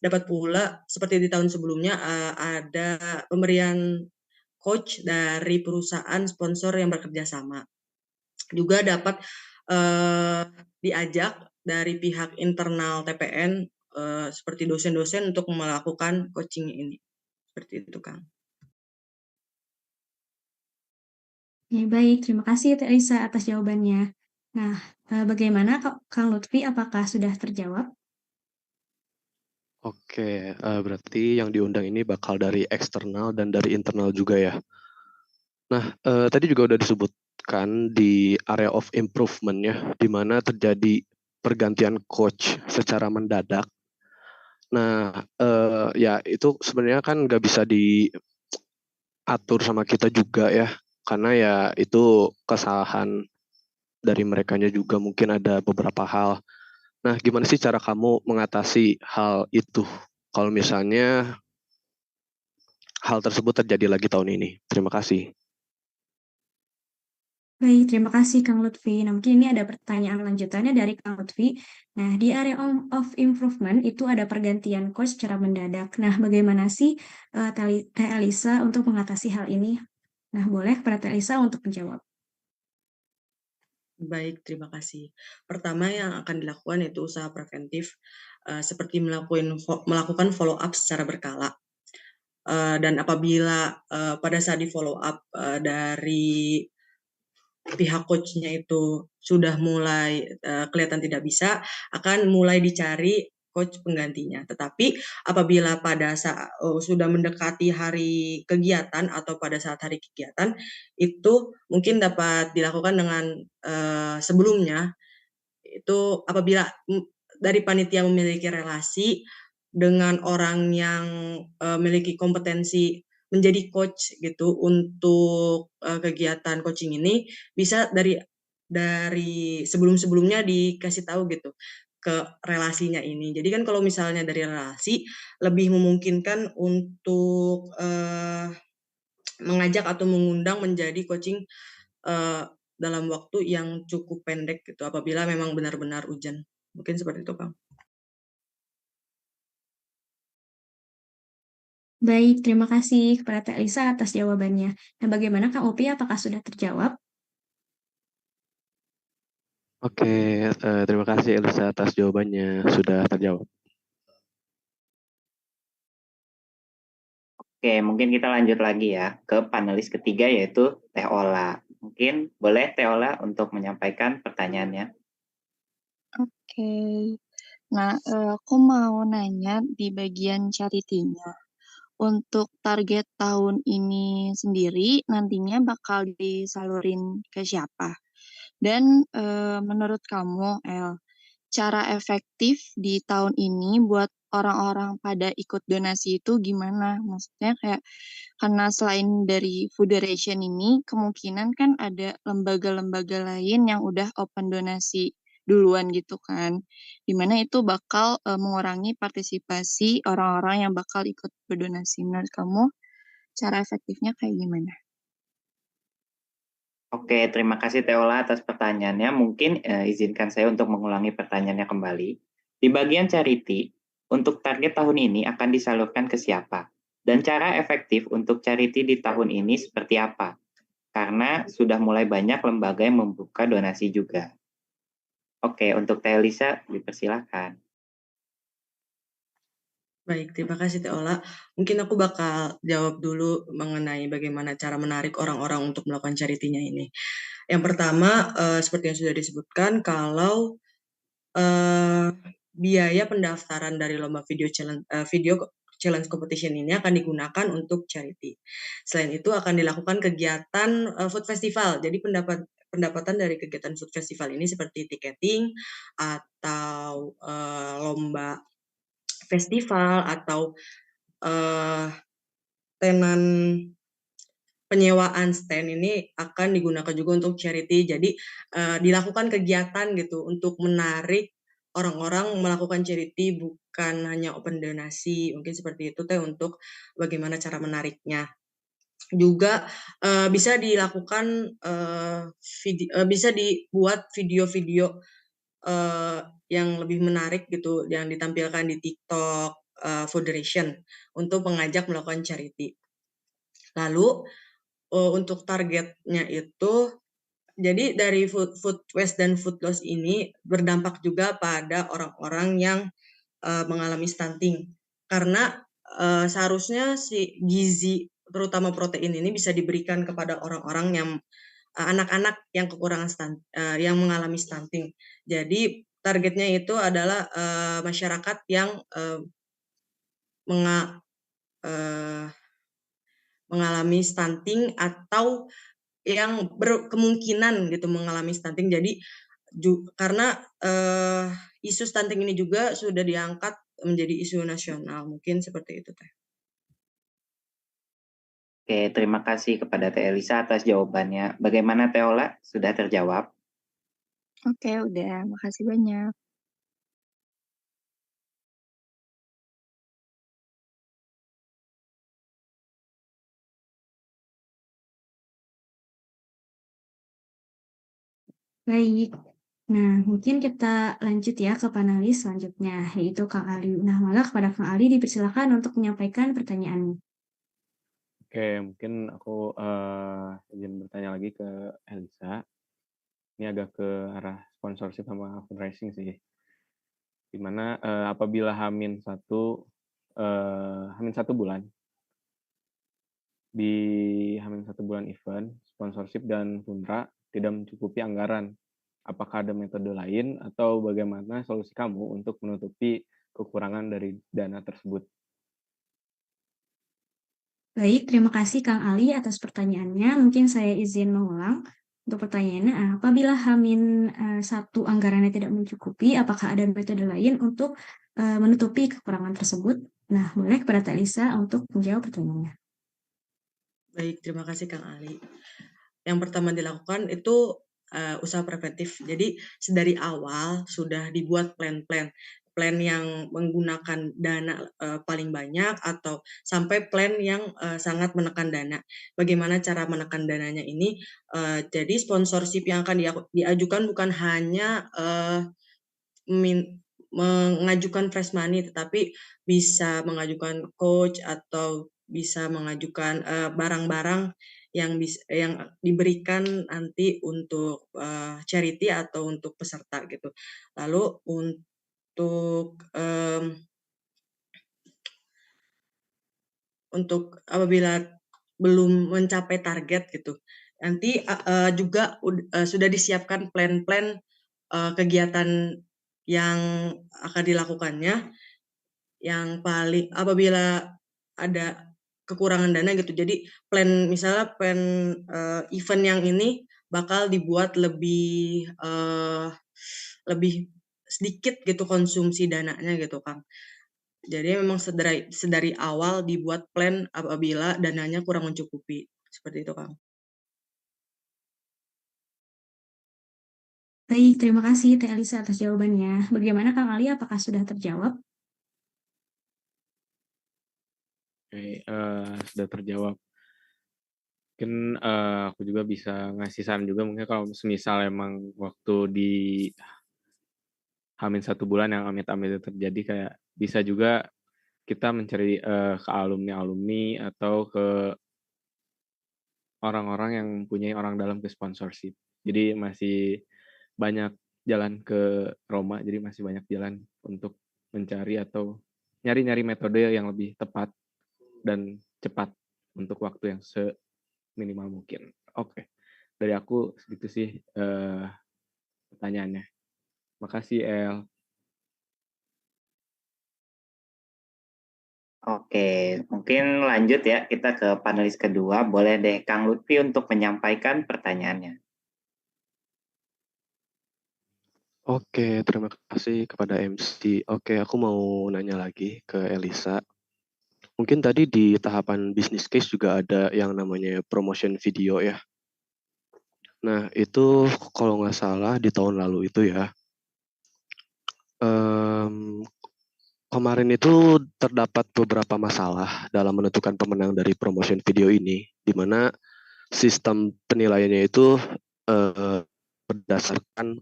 dapat pula seperti di tahun sebelumnya ada pemberian coach dari perusahaan sponsor yang bekerja sama. Juga dapat diajak dari pihak internal TPN seperti dosen-dosen untuk melakukan coaching ini. Seperti itu, Kang. Ya, baik, terima kasih Teh Elisa atas jawabannya. Nah, bagaimana Kang Lutfi, apakah sudah terjawab? Oke, berarti yang diundang ini bakal dari eksternal dan dari internal juga ya. Nah, tadi juga udah disebutkan di area of improvement ya, di mana terjadi pergantian coach secara mendadak. Nah, ya itu sebenarnya kan nggak bisa diatur sama kita juga ya, karena ya itu kesalahan dari merekanya juga, mungkin ada beberapa hal. Nah, gimana sih cara kamu mengatasi hal itu kalau misalnya hal tersebut terjadi lagi tahun ini? Terima kasih. Baik, terima kasih Kang Lutfi. Nah, mungkin ini ada pertanyaan lanjutannya dari Kang Lutfi. Nah, di area of improvement itu ada pergantian coach secara mendadak. Nah, bagaimana sih Teh Elisa untuk mengatasi hal ini? Nah, boleh kepada Teh Elisa untuk menjawab. Baik, terima kasih. Pertama yang akan dilakukan itu usaha preventif, seperti melakukan follow up secara berkala. Dan apabila pada saat di follow up dari pihak coachnya itu sudah mulai kelihatan tidak bisa, akan mulai dicari coach penggantinya. Tetapi apabila pada saat sudah mendekati hari kegiatan atau pada saat hari kegiatan, itu mungkin dapat dilakukan dengan sebelumnya, itu apabila dari panitia memiliki relasi dengan orang yang memiliki kompetensi menjadi coach gitu untuk kegiatan coaching ini, bisa dari sebelum-sebelumnya dikasih tahu gitu ke relasinya ini. Jadi kan kalau misalnya dari relasi lebih memungkinkan untuk mengajak atau mengundang menjadi coaching dalam waktu yang cukup pendek gitu, apabila memang benar-benar urgent. Mungkin seperti itu, Kang. Baik, terima kasih kepada Teh Elisa atas jawabannya. Nah, bagaimana Kang Upi, apakah sudah terjawab? Oke, terima kasih Elisa atas jawabannya, sudah terjawab. Oke, mungkin kita lanjut lagi ya ke panelis ketiga yaitu Teh Ola. Mungkin boleh Teh Ola untuk menyampaikan pertanyaannya. Oke. Nah, aku mau nanya di bagian charity-nya. Untuk target tahun ini sendiri nantinya bakal disalurin ke siapa? Dan menurut kamu, El, cara efektif di tahun ini buat orang-orang pada ikut donasi itu gimana? Maksudnya kayak karena selain dari Federation ini, kemungkinan kan ada lembaga-lembaga lain yang udah open donasi duluan gitu kan. Dimana itu bakal mengurangi partisipasi orang-orang yang bakal ikut berdonasi. Menurut kamu, cara efektifnya kayak gimana? Oke, terima kasih Teh Ola atas pertanyaannya. Mungkin izinkan saya untuk mengulangi pertanyaannya kembali. Di bagian charity, untuk target tahun ini akan disalurkan ke siapa? Dan cara efektif untuk charity di tahun ini seperti apa? Karena sudah mulai banyak lembaga yang membuka donasi juga. Oke, untuk Teh Elisa, dipersilakan. Baik, terima kasih Teh Ola. Mungkin aku bakal jawab dulu mengenai bagaimana cara menarik orang-orang untuk melakukan charity-nya ini. Yang pertama, seperti yang sudah disebutkan, kalau biaya pendaftaran dari lomba video challenge competition ini akan digunakan untuk charity. Selain itu akan dilakukan kegiatan food festival. Jadi pendapatan dari kegiatan food festival ini seperti tiketing atau lomba festival atau tenan penyewaan stand ini akan digunakan juga untuk charity. Jadi dilakukan kegiatan gitu untuk menarik orang-orang melakukan charity, bukan hanya open donasi. Mungkin seperti itu teh untuk bagaimana cara menariknya. Juga bisa dilakukan bisa dibuat video-video yang lebih menarik gitu yang ditampilkan di TikTok Foundation untuk mengajak melakukan charity. Lalu untuk targetnya itu, jadi dari food waste dan food loss ini berdampak juga pada orang-orang yang mengalami stunting. Karena seharusnya si gizi terutama protein ini bisa diberikan kepada orang-orang yang anak-anak yang kekurangan yang mengalami stunting. Jadi targetnya itu adalah masyarakat yang mengalami stunting atau yang berkemungkinan gitu mengalami stunting. Jadi karena isu stunting ini juga sudah diangkat menjadi isu nasional. Mungkin seperti itu teh. Oke, terima kasih kepada Teh Elisa atas jawabannya. Bagaimana Teh Ola? Sudah terjawab? Oke, udah. Makasih banyak. Baik. Nah, mungkin kita lanjut ya ke panelis selanjutnya, yaitu Kang Ali. Nah, maka kepada Kang Ali dipersilakan untuk menyampaikan pertanyaannya. Oke, mungkin aku izin bertanya lagi ke Elisa. Ini agak ke arah sponsorship sama fundraising sih. Dimana apabila Hamin satu bulan, di Hamin 1 bulan event, sponsorship dan fundra tidak mencukupi anggaran. Apakah ada metode lain atau bagaimana solusi kamu untuk menutupi kekurangan dari dana tersebut? Baik, terima kasih Kang Ali atas pertanyaannya. Mungkin saya izin mengulang untuk pertanyaannya. Apabila Hamin 1 anggarannya tidak mencukupi, apakah ada metode lain untuk menutupi kekurangan tersebut? Nah, boleh kepada Teh Elisa untuk menjawab pertanyaannya. Baik, terima kasih Kang Ali. Yang pertama dilakukan itu usaha preventif. Jadi sedari awal sudah dibuat plan yang menggunakan dana paling banyak atau sampai plan yang sangat menekan dana. Bagaimana cara menekan dananya ini? Jadi sponsorship yang akan diajukan bukan hanya mengajukan fresh money, tetapi bisa mengajukan coach atau bisa mengajukan barang-barang yang diberikan nanti untuk charity atau untuk peserta gitu. Lalu untuk apabila belum mencapai target gitu, nanti juga sudah disiapkan plan-plan kegiatan yang akan dilakukannya, yang paling apabila ada kekurangan dana gitu. Jadi misalnya plan event yang ini bakal dibuat lebih sedikit gitu konsumsi dananya gitu Kang. Jadi memang sedari awal dibuat plan apabila dananya kurang mencukupi. Seperti itu Kang. Baik, terima kasih Teh Elisa atas jawabannya. Bagaimana Kang Ali, apakah sudah terjawab? Oke, sudah terjawab. Mungkin aku juga bisa ngasih saran juga, mungkin kalau semisal emang waktu di Hamin 1 bulan yang amit-amit terjadi, kayak bisa juga kita mencari ke alumni-alumni atau ke orang-orang yang mempunyai orang dalam ke sponsorship. Jadi masih banyak jalan ke Roma, jadi masih banyak jalan untuk mencari atau nyari-nyari metode yang lebih tepat dan cepat untuk waktu yang seminimal mungkin. Oke, dari aku segitu sih pertanyaannya. Makasih El. Oke, mungkin lanjut ya kita ke panelis kedua. Boleh deh Kang Lutfi untuk menyampaikan pertanyaannya. Oke, terima kasih kepada MC. Oke, aku mau nanya lagi ke Elisa. mungkin tadi di tahapan business case juga ada yang namanya promotion video ya. Nah, itu kalau nggak salah di tahun lalu itu ya, em, kemarin itu terdapat beberapa masalah dalam menentukan pemenang dari promotion video ini, di mana sistem penilaiannya itu berdasarkan,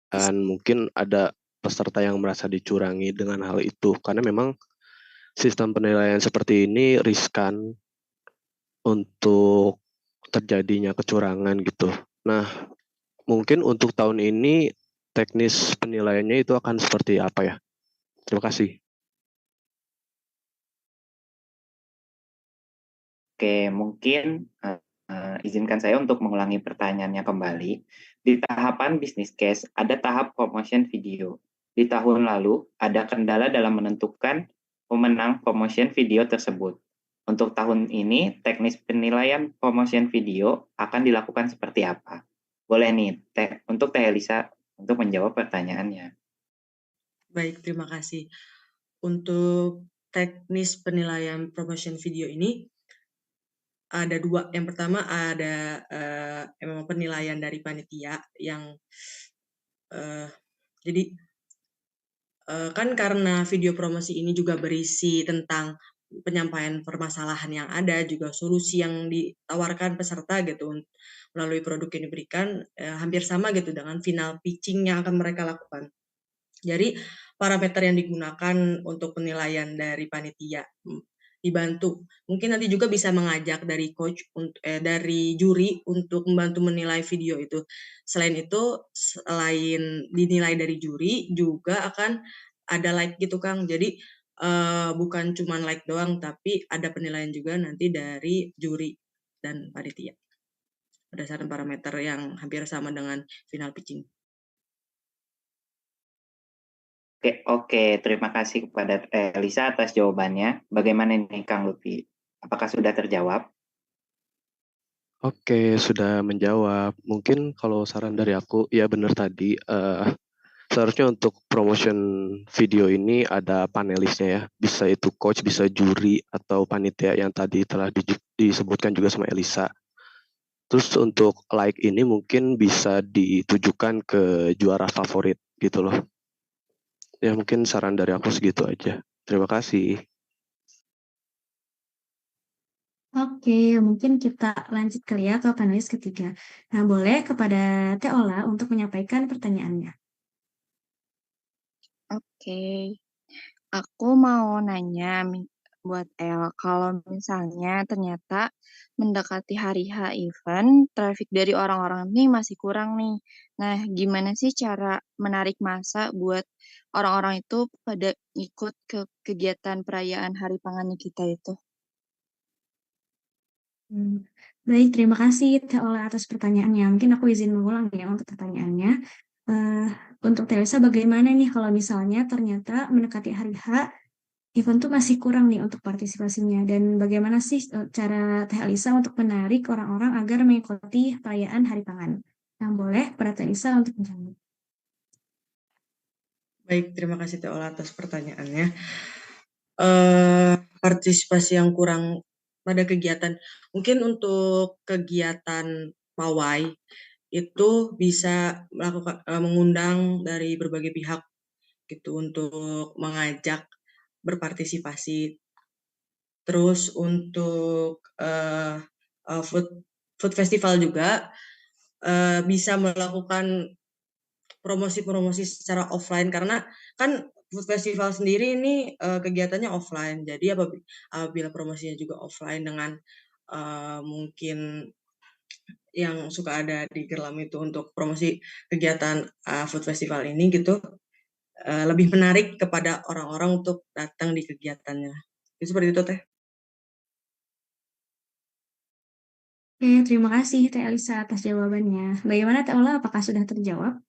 dan mungkin ada peserta yang merasa dicurangi dengan hal itu, karena memang sistem penilaian seperti ini riskan untuk terjadinya kecurangan gitu. Nah, mungkin untuk tahun ini teknis penilaiannya itu akan seperti apa ya? Terima kasih. Oke, mungkin izinkan saya untuk mengulangi pertanyaannya kembali. Di tahapan business case, ada tahap promotion video. Di tahun lalu, ada kendala dalam menentukan pemenang promotion video tersebut. Untuk tahun ini, teknis penilaian promotion video akan dilakukan seperti apa? Boleh nih, untuk Teh Elisa untuk menjawab pertanyaannya. Baik, terima kasih. Untuk teknis penilaian promotion video ini ada dua. Yang pertama ada memang penilaian dari panitia yang jadi kan karena video promosi ini juga berisi tentang penyampaian permasalahan yang ada, juga solusi yang ditawarkan peserta gitu melalui produk yang diberikan, hampir sama gitu dengan final pitching yang akan mereka lakukan. Jadi parameter yang digunakan untuk penilaian dari panitia dibantu. Mungkin nanti juga bisa mengajak dari coach dari juri untuk membantu menilai video itu. Selain itu, selain dinilai dari juri, juga akan ada like gitu Kang. Jadi bukan cuma like doang, tapi ada penilaian juga nanti dari juri dan panitia berdasarkan parameter yang hampir sama dengan final pitching. Oke, terima kasih kepada Elisa atas jawabannya. Bagaimana nih Kang Lutfi? Apakah sudah terjawab? Oke, sudah menjawab. Mungkin kalau saran dari aku, ya benar tadi, seharusnya untuk promotion video ini ada panelisnya ya. Bisa itu coach, bisa juri, atau panitia yang tadi telah disebutkan juga sama Elisa. Terus untuk like ini mungkin bisa ditujukan ke juara favorit gitu loh. Ya mungkin saran dari aku segitu aja. Terima kasih. Oke, mungkin kita lanjut kali ya ke panelis ketiga. Nah, boleh kepada Teh Ola untuk menyampaikan pertanyaannya. Oke, aku mau nanya buat El, kalau misalnya ternyata mendekati hari H event, traffic dari orang-orang ini masih kurang nih. Nah, gimana sih cara menarik massa buat orang-orang itu pada ikut ke kegiatan perayaan Hari Pangannya kita itu? Baik, terima kasih Teh Ola atas pertanyaannya. Mungkin aku izin mengulang ya untuk pertanyaannya. Eh, untuk Teresa, bagaimana nih kalau misalnya ternyata mendekati hari H, event tuh masih kurang nih untuk partisipasinya, dan bagaimana sih cara Teh Elisa untuk menarik orang-orang agar mengikuti perayaan Hari Pangan? Nah, boleh pada Teh Elisa untuk menjawab. Baik, terima kasih Teh Ola atas pertanyaannya. Partisipasi yang kurang pada kegiatan, mungkin untuk kegiatan pawai itu bisa mengundang dari berbagai pihak gitu untuk mengajak berpartisipasi. Terus untuk food festival juga bisa melakukan promosi-promosi secara offline, karena kan food festival sendiri ini kegiatannya offline. Jadi apabila promosinya juga offline dengan mungkin yang suka ada di Gerlam itu untuk promosi kegiatan food festival ini gitu, lebih menarik kepada orang-orang untuk datang di kegiatannya. Itu seperti itu Teh. Oke, terima kasih Teh Elisa atas jawabannya. Bagaimana Teh Ola, apakah sudah terjawab?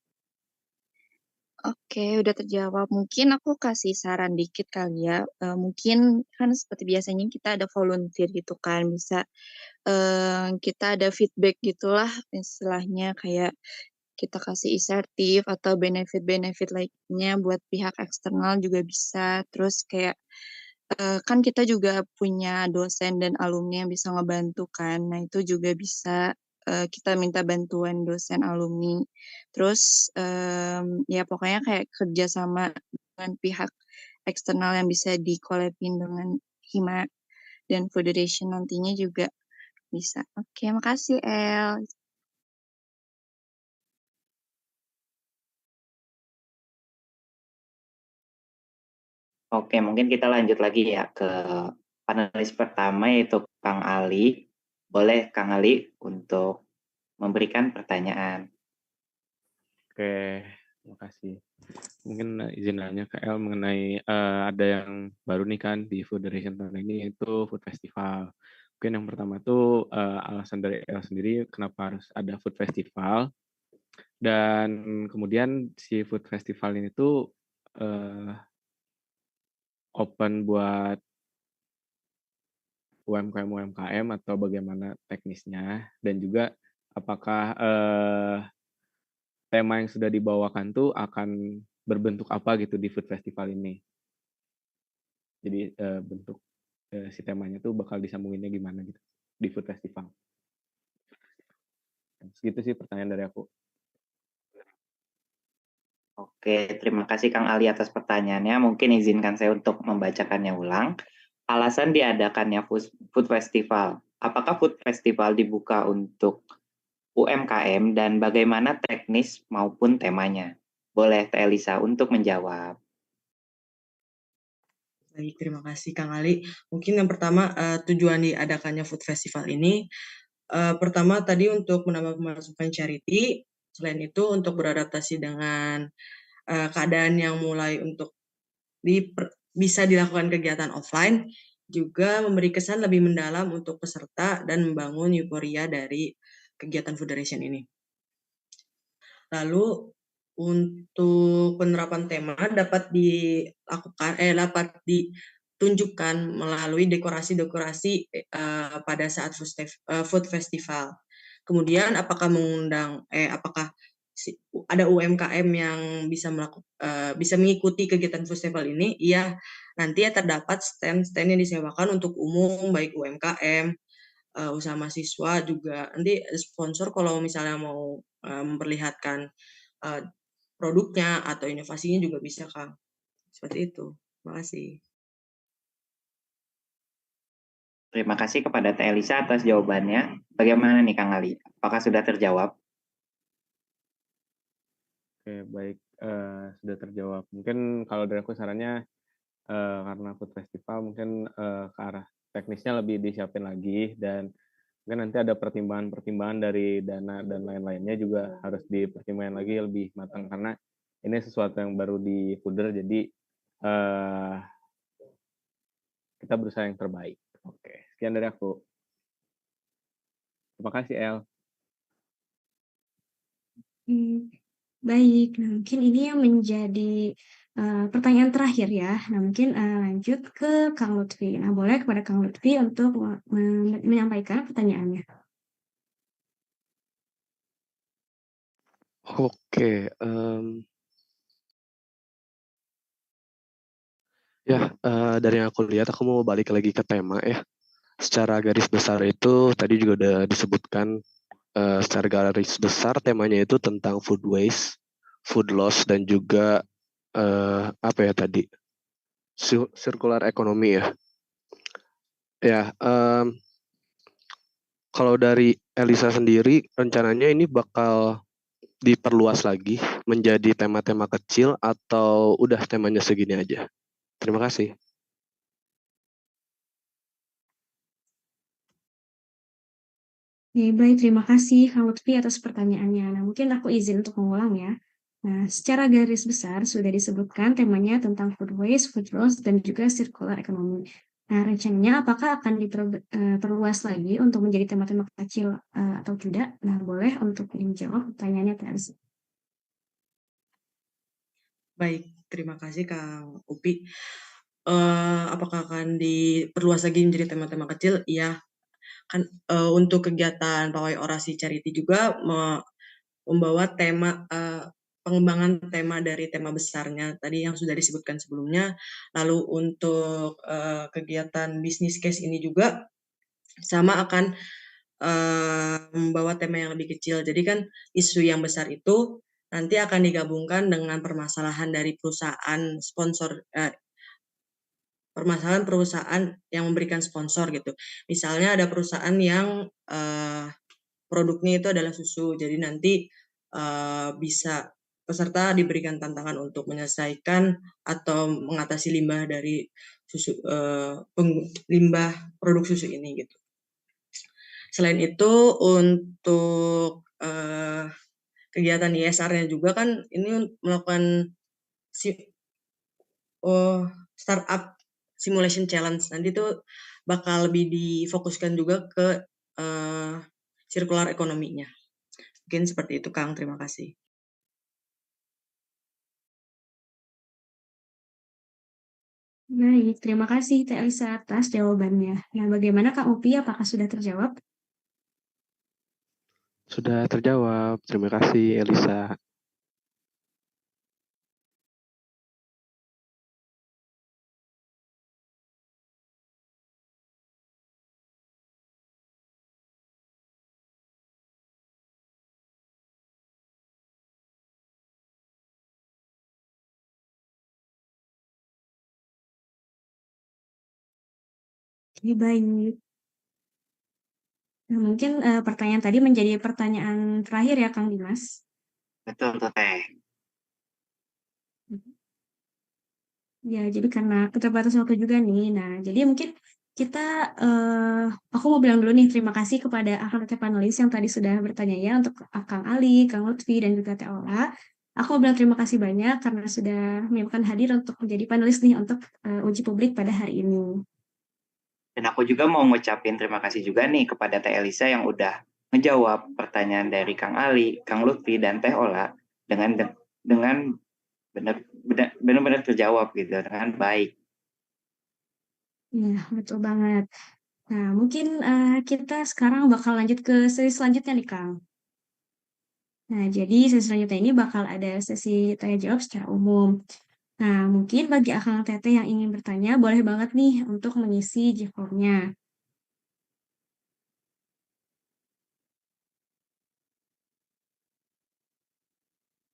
Oke, udah terjawab. Mungkin aku kasih saran dikit kali ya. Mungkin kan seperti biasanya kita ada volunteer gitu kan, bisa kita ada feedback gitulah istilahnya, kayak kita kasih insentif atau benefit-benefit lainnya buat pihak eksternal juga bisa. Terus kayak kan kita juga punya dosen dan alumni yang bisa ngebantu kan. Nah, itu juga bisa kita minta bantuan dosen alumni. Terus ya pokoknya kayak kerjasama dengan pihak eksternal yang bisa di-collab-in dengan Hima dan Federation nantinya juga bisa. Oke, makasih El. Oke, mungkin kita lanjut lagi ya ke panelis pertama yaitu Kang Ali. Boleh Kang Ali untuk memberikan pertanyaan. Oke, terima kasih. Mungkin izin nanya ke El mengenai ada yang baru nih kan di Federation tahun ini, yaitu Food Festival. Mungkin yang pertama tuh alasan dari El sendiri kenapa harus ada Food Festival, dan kemudian si Food Festival ini tuh open buat UMKM atau bagaimana teknisnya, dan juga apakah tema yang sudah dibawakan tuh akan berbentuk apa gitu di Food Festival ini. Jadi bentuk si temanya tuh bakal disambunginnya gimana gitu di Food Festival. Segitu sih pertanyaan dari aku. Oke, terima kasih Kang Ali atas pertanyaannya. Mungkin izinkan saya untuk membacakannya ulang. Alasan diadakannya Food Festival. Apakah Food Festival dibuka untuk UMKM dan bagaimana teknis maupun temanya? Boleh Teh Elisa untuk menjawab. Baik, terima kasih Kang Ali. Mungkin yang pertama tujuan diadakannya Food Festival ini pertama tadi untuk menambah pemasukan charity, selain itu untuk beradaptasi dengan keadaan yang mulai untuk bisa dilakukan kegiatan offline, juga memberi kesan lebih mendalam untuk peserta dan membangun euforia dari kegiatan Federation ini. Lalu untuk penerapan tema dapat ditunjukkan melalui dekorasi-dekorasi pada saat Food Festival. Kemudian apakah ada UMKM yang bisa mengikuti kegiatan festival ini? Iya, nanti ya terdapat stand-stand yang disewakan untuk umum, baik UMKM, usaha mahasiswa juga. Nanti sponsor kalau misalnya mau memperlihatkan produknya atau inovasinya juga bisa, Kang. Seperti itu. Terima kasih. Terima kasih kepada Teh Elisa atas jawabannya. Bagaimana nih Kang Ali? Apakah sudah terjawab? Oke, baik, sudah terjawab. Mungkin kalau dari aku sarannya karena Food Festival mungkin ke arah teknisnya lebih disiapin lagi, dan mungkin nanti ada pertimbangan-pertimbangan dari dana dan lain-lainnya juga harus dipertimbangkan lagi lebih matang, karena ini sesuatu yang baru di Fooder, jadi kita berusaha yang terbaik. Oke, sekian dari aku. Terima kasih El. Baik, nah mungkin ini yang menjadi pertanyaan terakhir ya. Nah mungkin lanjut ke Kang Lutfi. Nah boleh kepada Kang Lutfi untuk menyampaikan pertanyaannya. Oke, ya dari yang aku lihat aku mau balik lagi ke tema ya. Secara garis besar itu tadi juga udah disebutkan, secara garis besar temanya itu tentang food waste, food loss, dan juga apa ya tadi, circular economy ya. Ya, kalau dari Elisa sendiri rencananya ini bakal diperluas lagi menjadi tema-tema kecil atau udah temanya segini aja? Terima kasih. Baik, terima kasih Kang Lutfi atas pertanyaannya. Nah, mungkin aku izin untuk mengulang ya. Nah, secara garis besar sudah disebutkan temanya tentang food waste, food loss, dan juga circular economy. Nah, rencananya apakah akan diperluas lagi untuk menjadi tema-tema kecil atau tidak? Nah, boleh untuk menjawab pertanyaannya Teresa. Baik, terima kasih Kang Upi. Apakah akan diperluas lagi menjadi tema-tema kecil? Iya, kan untuk kegiatan pawai orasi charity juga membawa tema pengembangan tema dari tema besarnya tadi yang sudah disebutkan sebelumnya. Lalu untuk kegiatan business case ini juga sama akan membawa tema yang lebih kecil. Jadi kan isu yang besar itu nanti akan digabungkan dengan permasalahan dari perusahaan sponsor, permasalahan perusahaan yang memberikan sponsor gitu. Misalnya ada perusahaan yang produknya itu adalah susu, jadi nanti bisa peserta diberikan tantangan untuk menyelesaikan atau mengatasi limbah dari susu, limbah produk susu ini gitu. Selain itu untuk kegiatan ISR-nya juga kan ini melakukan startup simulation challenge. Nanti itu bakal lebih difokuskan juga ke circular ekonominya. Mungkin seperti itu, Kang. Terima kasih. Baik, terima kasih Teh Elisa atas jawabannya. Nah, bagaimana Kak Upi, apakah sudah terjawab? Sudah terjawab. Terima kasih, Elisa. Oke, baik. Nah, mungkin pertanyaan tadi menjadi pertanyaan terakhir ya, Kang Dimas. Betul tuh Teh. Ya, jadi karena keterbatasan waktu juga nih. Nah, jadi mungkin kita, aku mau bilang dulu nih terima kasih kepada akang teteh panelis yang tadi sudah bertanya ya untuk Kang Ali, Kang Lutfi, dan juga Teh Ola. Aku mau bilang terima kasih banyak karena sudah menyempatkan hadir untuk menjadi panelis nih untuk uji publik pada hari ini. Dan aku juga mau ngucapin terima kasih juga nih kepada Teh Elisa yang udah ngejawab pertanyaan dari Kang Ali, Kang Lutfi, dan Teh Ola dengan benar-benar terjawab gitu dengan baik. Iya, betul banget. Nah, mungkin kita sekarang bakal lanjut ke sesi selanjutnya nih, Kang. Nah, jadi sesi selanjutnya ini bakal ada sesi tanya jawab secara umum. Nah, mungkin bagi akang teteh yang ingin bertanya, boleh banget nih untuk mengisi G-form-nya.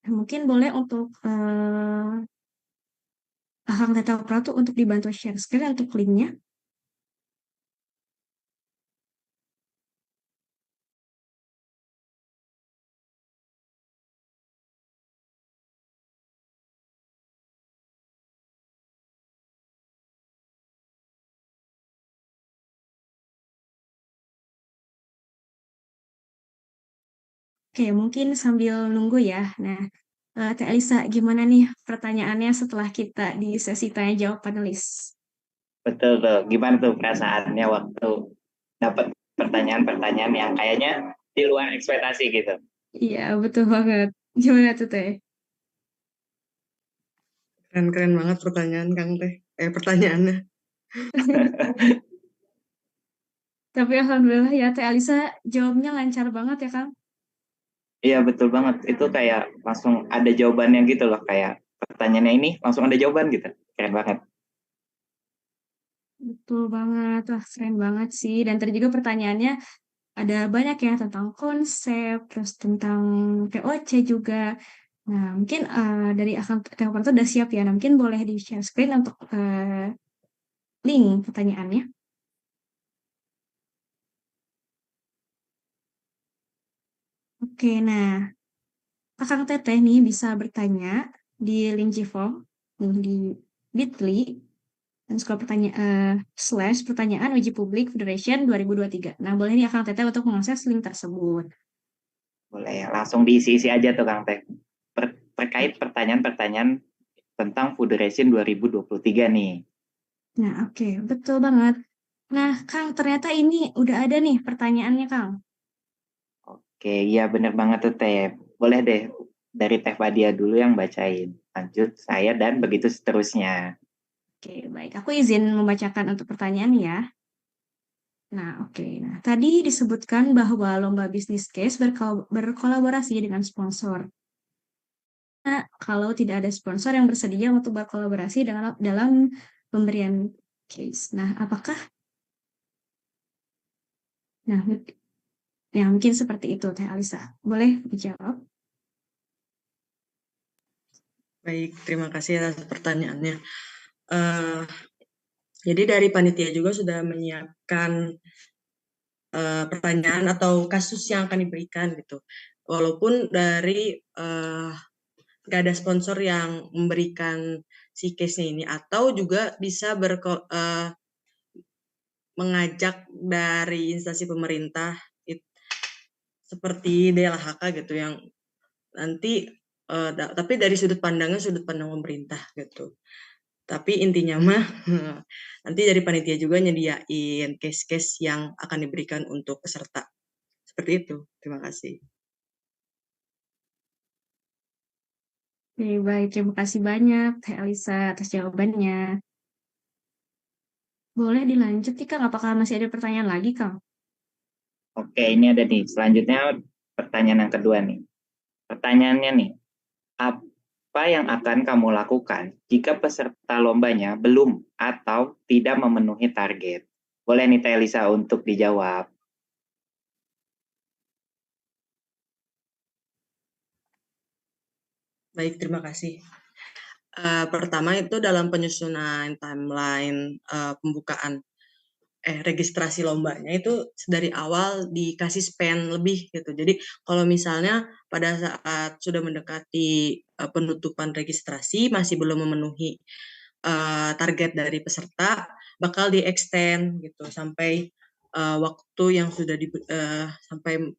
Nah, mungkin boleh untuk akang teteh operator untuk dibantu share screen untuk linknya. Oke, mungkin sambil nunggu ya. Nah, Teh Elisa, gimana nih pertanyaannya setelah kita di sesi tanya jawab panelis? Betul tuh. Gimana tuh perasaannya waktu dapat pertanyaan-pertanyaan yang kayaknya di luar ekspektasi gitu? Iya, betul banget. Gimana tuh, Teh? Keren-keren banget pertanyaan, Kang Teh. Pertanyaannya. Tapi alhamdulillah ya, Teh Elisa jawabnya lancar banget ya, Kang. Iya betul banget. Itu kayak langsung ada jawabannya gitu loh. Kayak pertanyaannya ini langsung ada jawaban gitu. Keren banget. Betul banget. Wah, keren banget sih. Dan tadi juga pertanyaannya ada banyak ya tentang konsep, terus tentang POC juga. Nah, mungkin dari akun telepon itu udah siap ya. Nah, mungkin boleh di-share screen untuk link pertanyaannya. Oke, nah, Kakang Teteh nih bisa bertanya di link Gform, di Bitly, dan scroll slash pertanyaan uji publik Federation 2023. Nah, boleh nih Akang Teteh untuk mengakses link tersebut. Boleh ya. Langsung diisi-isi aja tuh Kang Teh. Terkait pertanyaan-pertanyaan tentang Federation 2023 nih. Nah, oke, betul banget. Nah, Kang, ternyata ini udah ada nih pertanyaannya, Kang. Oke, iya bener banget tuh Teh. Boleh deh dari Teh Fadia dulu yang bacain. Lanjut saya dan begitu seterusnya. Oke, baik. Aku izin membacakan untuk pertanyaan ya. Nah, oke. Nah, tadi disebutkan bahwa lomba bisnis case berkolaborasi dengan sponsor. kalau tidak ada sponsor yang bersedia untuk berkolaborasi dalam pemberian case. Nah, nah, ya mungkin seperti itu Teh Alisa. Boleh dijawab? Baik, terima kasih atas pertanyaannya. Jadi dari panitia juga sudah menyiapkan pertanyaan atau kasus yang akan diberikan gitu. Walaupun dari nggak ada sponsor yang memberikan si case-nya ini, atau juga bisa mengajak dari instansi pemerintah seperti DLHK gitu yang nanti tapi dari sudut pandang pemerintah gitu. Tapi intinya mah nanti dari panitia juga nyediain case-case yang akan diberikan untuk peserta. Seperti itu. Terima kasih. Oke, baik. Terima kasih banyak Teh Alisa atas jawabannya. Boleh dilanjut nih Kang, apakah masih ada pertanyaan lagi Kang? Oke, ini ada nih. Selanjutnya pertanyaan yang kedua nih. Pertanyaannya nih, apa yang akan kamu lakukan jika peserta lombanya belum atau tidak memenuhi target? Boleh nih Teh Elisa untuk dijawab. Baik, terima kasih. Pertama itu dalam penyusunan timeline pembukaan registrasi lombanya itu dari awal dikasih spend lebih gitu. Jadi kalau misalnya pada saat sudah mendekati penutupan registrasi masih belum memenuhi target dari peserta, bakal di-extend gitu sampai waktu yang sudah sampai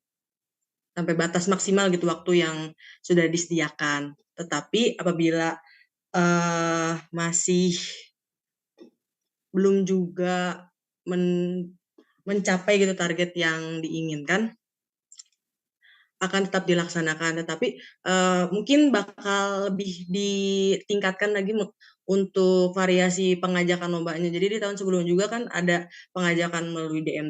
batas maksimal gitu waktu yang sudah disediakan. Tetapi apabila masih belum juga mencapai gitu target yang diinginkan, akan tetap dilaksanakan. Tetapi mungkin bakal lebih ditingkatkan lagi untuk variasi pengajakan lombanya. Jadi di tahun sebelum juga kan ada pengajakan melalui DM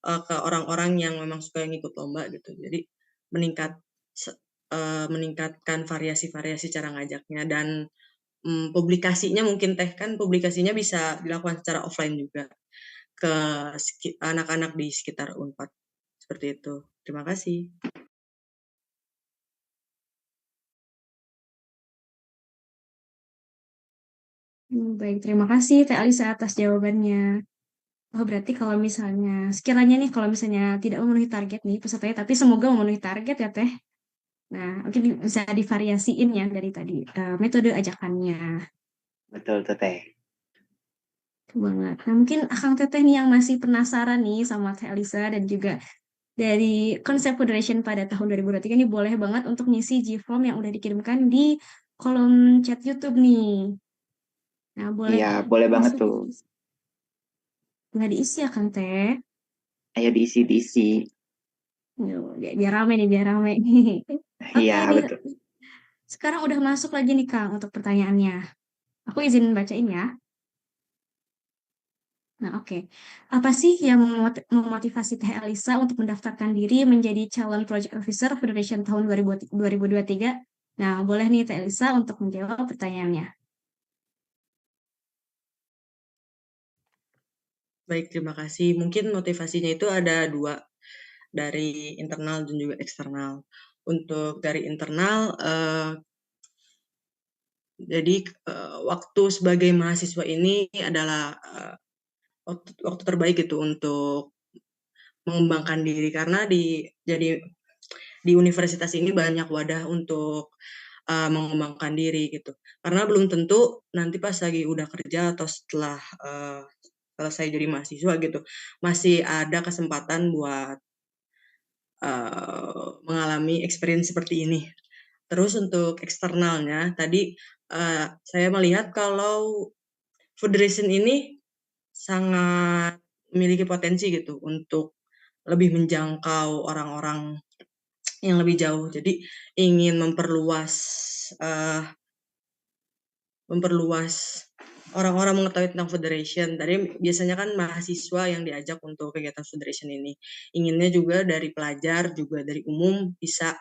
ke orang-orang yang memang suka ngikut lomba gitu. Jadi meningkatkan variasi-variasi cara ngajaknya dan publikasinya mungkin publikasinya bisa dilakukan secara offline juga ke anak-anak di sekitar Unpad. Seperti itu. Terima kasih. Baik, terima kasih Teh Alisa atas jawabannya. Oh, berarti kalau misalnya, sekiranya nih kalau misalnya tidak memenuhi target nih pesertanya, tapi semoga memenuhi target ya Teh. Nah, mungkin bisa divariasiin ya dari tadi metode ajakannya. Betul tuh Teh. Banget. Nah, mungkin Akang Teteh nih yang masih penasaran nih sama Teh Alisa dan juga dari konsep Federation pada tahun 2023 ini boleh banget untuk ngisi G-form yang udah dikirimkan di kolom chat YouTube nih. Nah, boleh Iya, boleh banget langsung tuh. nggak diisi ya Kang Teh? Ayo diisi. Biar rame nih, biar rame. Iya, Oke nih, betul. sekarang udah masuk lagi nih Kang untuk pertanyaannya. Aku izin bacain ya. Nah, oke. Apa sih yang memotivasi Teh Elisa untuk mendaftarkan diri menjadi calon Project Officer Federation tahun 2023? Nah, boleh nih Teh Elisa untuk menjawab pertanyaannya. Baik, terima kasih. Mungkin motivasinya itu ada dua, dari internal dan juga eksternal. Untuk dari internal, jadi waktu sebagai mahasiswa ini adalah waktu terbaik gitu untuk mengembangkan diri karena di universitas ini banyak wadah untuk mengembangkan diri gitu. Karena belum tentu nanti pas lagi udah kerja atau setelah selesai jadi mahasiswa gitu, masih ada kesempatan buat mengalami experience seperti ini. Terus untuk eksternalnya, tadi saya melihat kalau Federation ini sangat memiliki potensi gitu untuk lebih menjangkau orang-orang yang lebih jauh. Jadi ingin memperluas orang-orang mengetahui tentang Federation. Tadi biasanya kan mahasiswa yang diajak untuk kegiatan Federation ini. Inginnya juga dari pelajar, juga dari umum bisa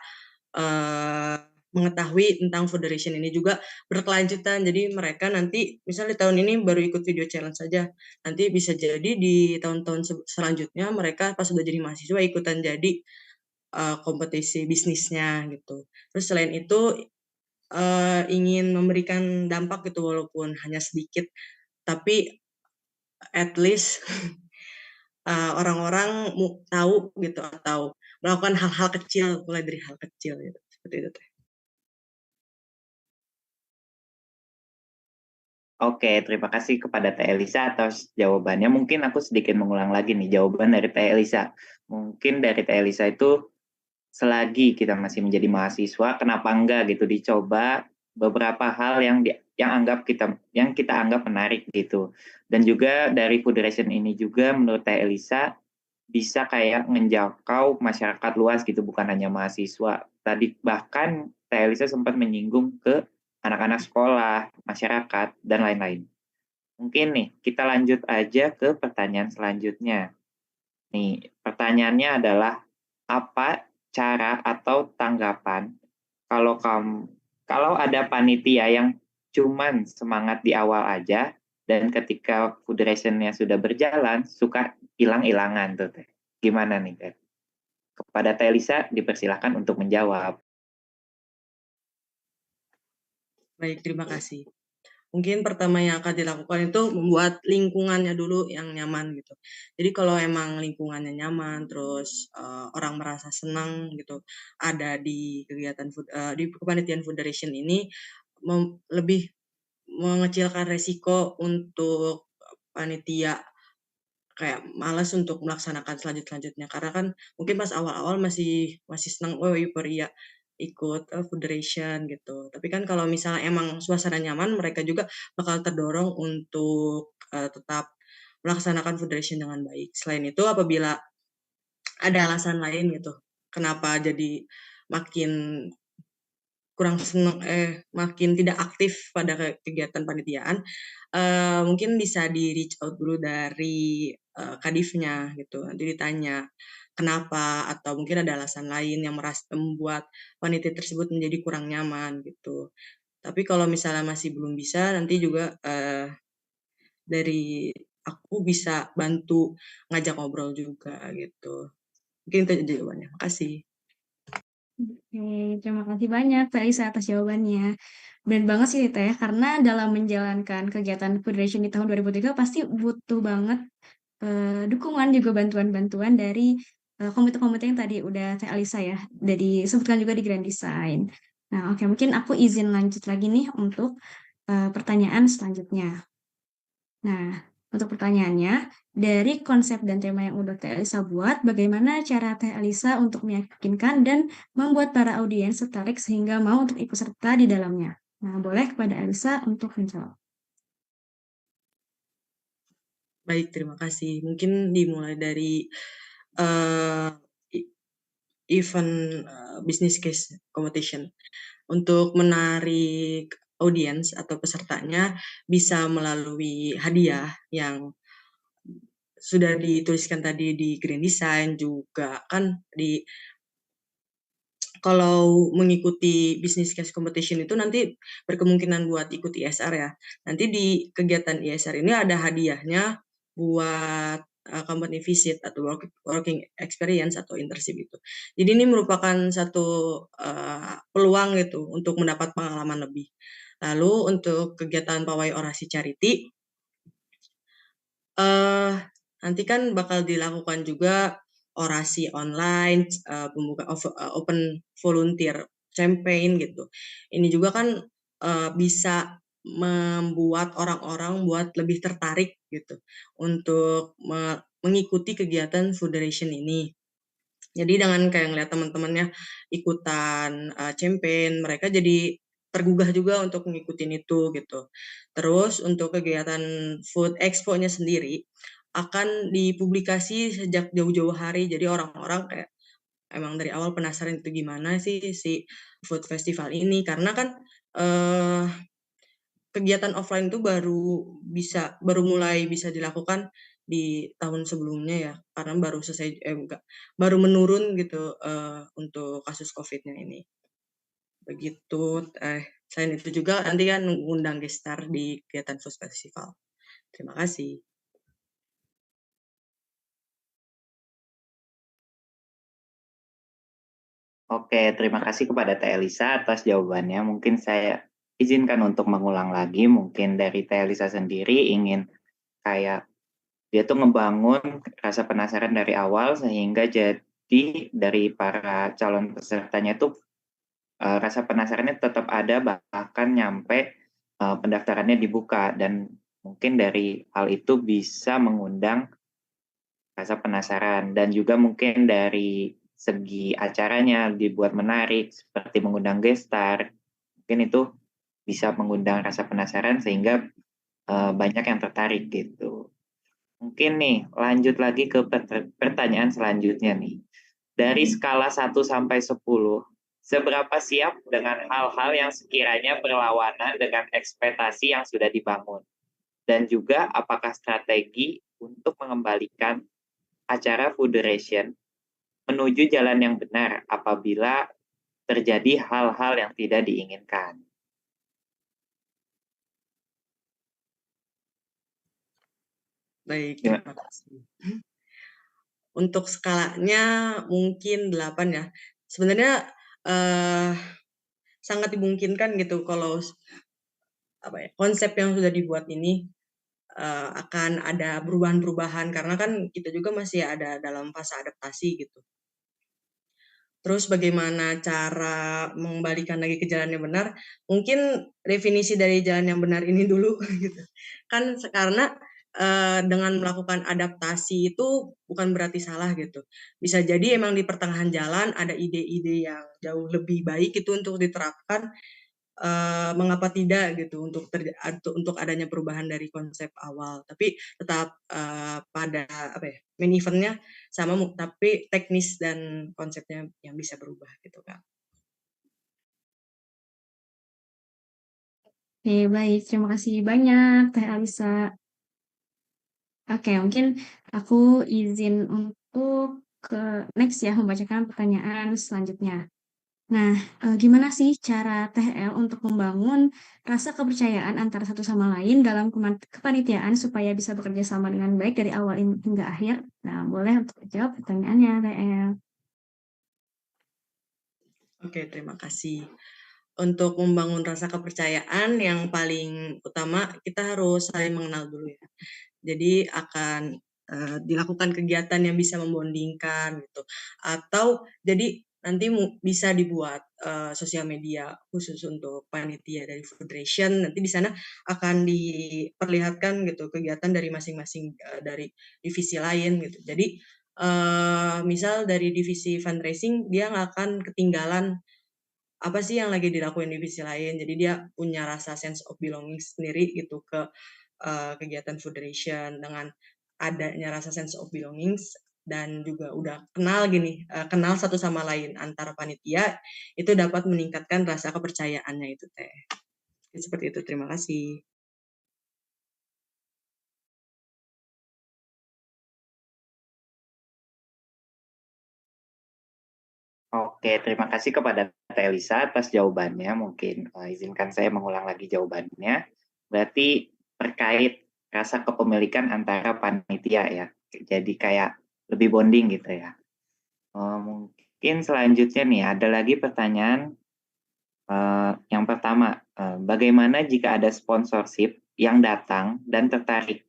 mengetahui tentang Federation ini juga berkelanjutan. Jadi mereka nanti misalnya di tahun ini baru ikut video challenge saja, nanti bisa jadi di tahun-tahun selanjutnya mereka pas sudah jadi mahasiswa ikutan jadi kompetisi bisnisnya gitu. Terus selain itu ingin memberikan dampak gitu walaupun hanya sedikit, tapi at least orang-orang tahu gitu atau melakukan hal-hal kecil, mulai dari hal kecil gitu. Seperti itu Teh. Oke, terima kasih kepada Teh Elisa atas jawabannya. Mungkin aku sedikit mengulang lagi nih jawaban dari Teh Elisa. Mungkin dari Teh Elisa itu selagi kita masih menjadi mahasiswa, kenapa enggak gitu dicoba beberapa hal yang kita anggap menarik gitu. Dan juga dari Federation ini juga menurut Teh Elisa bisa kayak menjangkau masyarakat luas gitu, bukan hanya mahasiswa. Tadi bahkan Teh Elisa sempat menyinggung ke anak-anak sekolah, masyarakat, dan lain-lain. Mungkin nih, kita lanjut aja ke pertanyaan selanjutnya. Nih, pertanyaannya adalah, apa cara atau tanggapan kalau ada panitia yang cuman semangat di awal aja, dan ketika Federation-nya sudah berjalan, suka hilang-hilangan tuh, Teh. Gimana nih, Teh? Kepada Teh Elisa, dipersilahkan untuk menjawab. Baik, terima kasih. Mungkin pertama yang akan dilakukan itu membuat lingkungannya dulu yang nyaman gitu. Jadi kalau emang lingkungannya nyaman, terus orang merasa senang gitu, ada di kegiatan di kepanitiaan Federation ini lebih mengecilkan resiko untuk panitia kayak malas untuk melaksanakan selanjutnya karena kan mungkin pas awal-awal masih senang euforia ikut Federation gitu. Tapi kan kalau misalnya emang suasana nyaman, mereka juga bakal terdorong untuk tetap melaksanakan Federation dengan baik. Selain itu apabila ada alasan lain gitu, kenapa jadi makin kurang senang makin tidak aktif pada kegiatan panitiaan, mungkin bisa di reach out dulu dari kadifnya gitu. Nanti ditanya kenapa atau mungkin ada alasan lain yang membuat panitia tersebut menjadi kurang nyaman gitu. Tapi kalau misalnya masih belum bisa, nanti juga dari aku bisa bantu ngajak ngobrol juga gitu. Mungkin itu jawabannya. Makasih. Oke, terima kasih banyak Teh Elisa atas jawabannya. Benar banget sih Teh, karena dalam menjalankan kegiatan Federation di tahun 2003 pasti butuh banget dukungan juga bantuan-bantuan dari komite-komite yang tadi udah Teh Alisa ya, dari sebutkan juga di Grand Design. Nah, oke, mungkin aku izin lanjut lagi nih untuk pertanyaan selanjutnya. Nah, untuk pertanyaannya, dari konsep dan tema yang udah Teh Elisa buat, bagaimana cara Teh Elisa untuk meyakinkan dan membuat para audiens tertarik sehingga mau untuk ikut serta di dalamnya? Nah, boleh kepada Elisa untuk menjawab. Baik, terima kasih. Mungkin dimulai dari uh, event business case competition. Untuk menarik audiens atau pesertanya bisa melalui hadiah yang sudah dituliskan tadi di Grand Design, juga kan di kalau mengikuti business case competition itu nanti berkemungkinan buat ikut ISR ya. Nanti di kegiatan ISR ini ada hadiahnya buat company visit atau working experience atau internship itu. Jadi ini merupakan satu peluang gitu untuk mendapat pengalaman lebih. Lalu untuk kegiatan pawai orasi charity, nanti kan bakal dilakukan juga orasi online, pembuka open volunteer campaign gitu. Ini juga kan bisa membuat orang-orang buat lebih tertarik gitu untuk mengikuti kegiatan Federation ini. Jadi dengan kayak ngeliat teman-temannya ikutan campaign, mereka jadi tergugah juga untuk ngikutin itu gitu. Terus untuk kegiatan Food Expo-nya sendiri akan dipublikasi sejak jauh-jauh hari. Jadi orang-orang kayak emang dari awal penasaran itu gimana sih si food festival ini, karena kan kegiatan offline itu baru mulai bisa dilakukan di tahun sebelumnya ya, karena baru selesai baru menurun gitu untuk kasus COVID-nya ini. Begitu, selain itu juga nanti kan ngundang gestar di kegiatan Food Festival. Terima kasih. Oke, terima kasih kepada Teh Elisa atas jawabannya. Mungkin saya izinkan untuk mengulang lagi. Mungkin dari Teh Elisa sendiri ingin kayak dia tuh ngebangun rasa penasaran dari awal sehingga jadi dari para calon pesertanya tuh rasa penasarannya tetap ada bahkan nyampe pendaftarannya dibuka, dan mungkin dari hal itu bisa mengundang rasa penasaran, dan juga mungkin dari segi acaranya dibuat menarik seperti mengundang gestar, mungkin itu bisa mengundang rasa penasaran sehingga banyak yang tertarik gitu. Mungkin nih lanjut lagi ke pertanyaan selanjutnya nih. Dari skala 1 sampai 10, seberapa siap dengan hal-hal yang sekiranya berlawanan dengan ekspektasi yang sudah dibangun? Dan juga apakah strategi untuk mengembalikan acara Fooderation menuju jalan yang benar apabila terjadi hal-hal yang tidak diinginkan? Baik, Gimana? terima kasih. Untuk skalanya mungkin 8 ya. Sebenarnya sangat dimungkinkan gitu kalau konsep yang sudah dibuat ini akan ada perubahan-perubahan karena kan kita juga masih ada dalam fase adaptasi gitu. Terus bagaimana cara mengembalikan lagi ke jalan yang benar? Mungkin definisi dari jalan yang benar ini dulu gitu. Kan karena dengan melakukan adaptasi itu bukan berarti salah gitu. Bisa jadi emang di pertengahan jalan ada ide-ide yang jauh lebih baik itu untuk diterapkan. Mengapa tidak gitu untuk adanya perubahan dari konsep awal, tapi tetap pada main eventnya sama, tapi teknis dan konsepnya yang bisa berubah gitu kan. Oke, baik. Terima kasih banyak, Teh Alisa. Oke, mungkin aku izin untuk next ya, membacakan pertanyaan selanjutnya. Nah, gimana sih cara Teh El untuk membangun rasa kepercayaan antara satu sama lain dalam kepanitiaan supaya bisa bekerja sama dengan baik dari awal hingga akhir? Nah, boleh untuk jawab pertanyaannya, Teh El. Oke, terima kasih. Untuk membangun rasa kepercayaan yang paling utama kita harus saling mengenal dulu ya. Jadi akan dilakukan kegiatan yang bisa membondingkan gitu. Atau jadi nanti bisa dibuat sosial media khusus untuk panitia dari Fooderation. Nanti di sana akan diperlihatkan gitu kegiatan dari masing-masing dari divisi lain gitu. Jadi misal dari divisi fundraising dia nggak akan ketinggalan apa sih yang lagi dilakuin divisi lain. Jadi dia punya rasa sense of belonging sendiri gitu ke kegiatan Fooderation. Dengan adanya rasa sense of belongings dan juga udah kenal satu sama lain antara panitia, itu dapat meningkatkan rasa kepercayaannya itu Teh. Seperti itu, terima kasih. Oke, terima kasih kepada Teh Elisa atas jawabannya. Mungkin izinkan saya mengulang lagi jawabannya. Berarti terkait rasa kepemilikan antara panitia ya. Jadi kayak lebih bonding gitu ya. Mungkin selanjutnya nih ada lagi pertanyaan. Yang pertama, bagaimana jika ada sponsorship yang datang dan tertarik,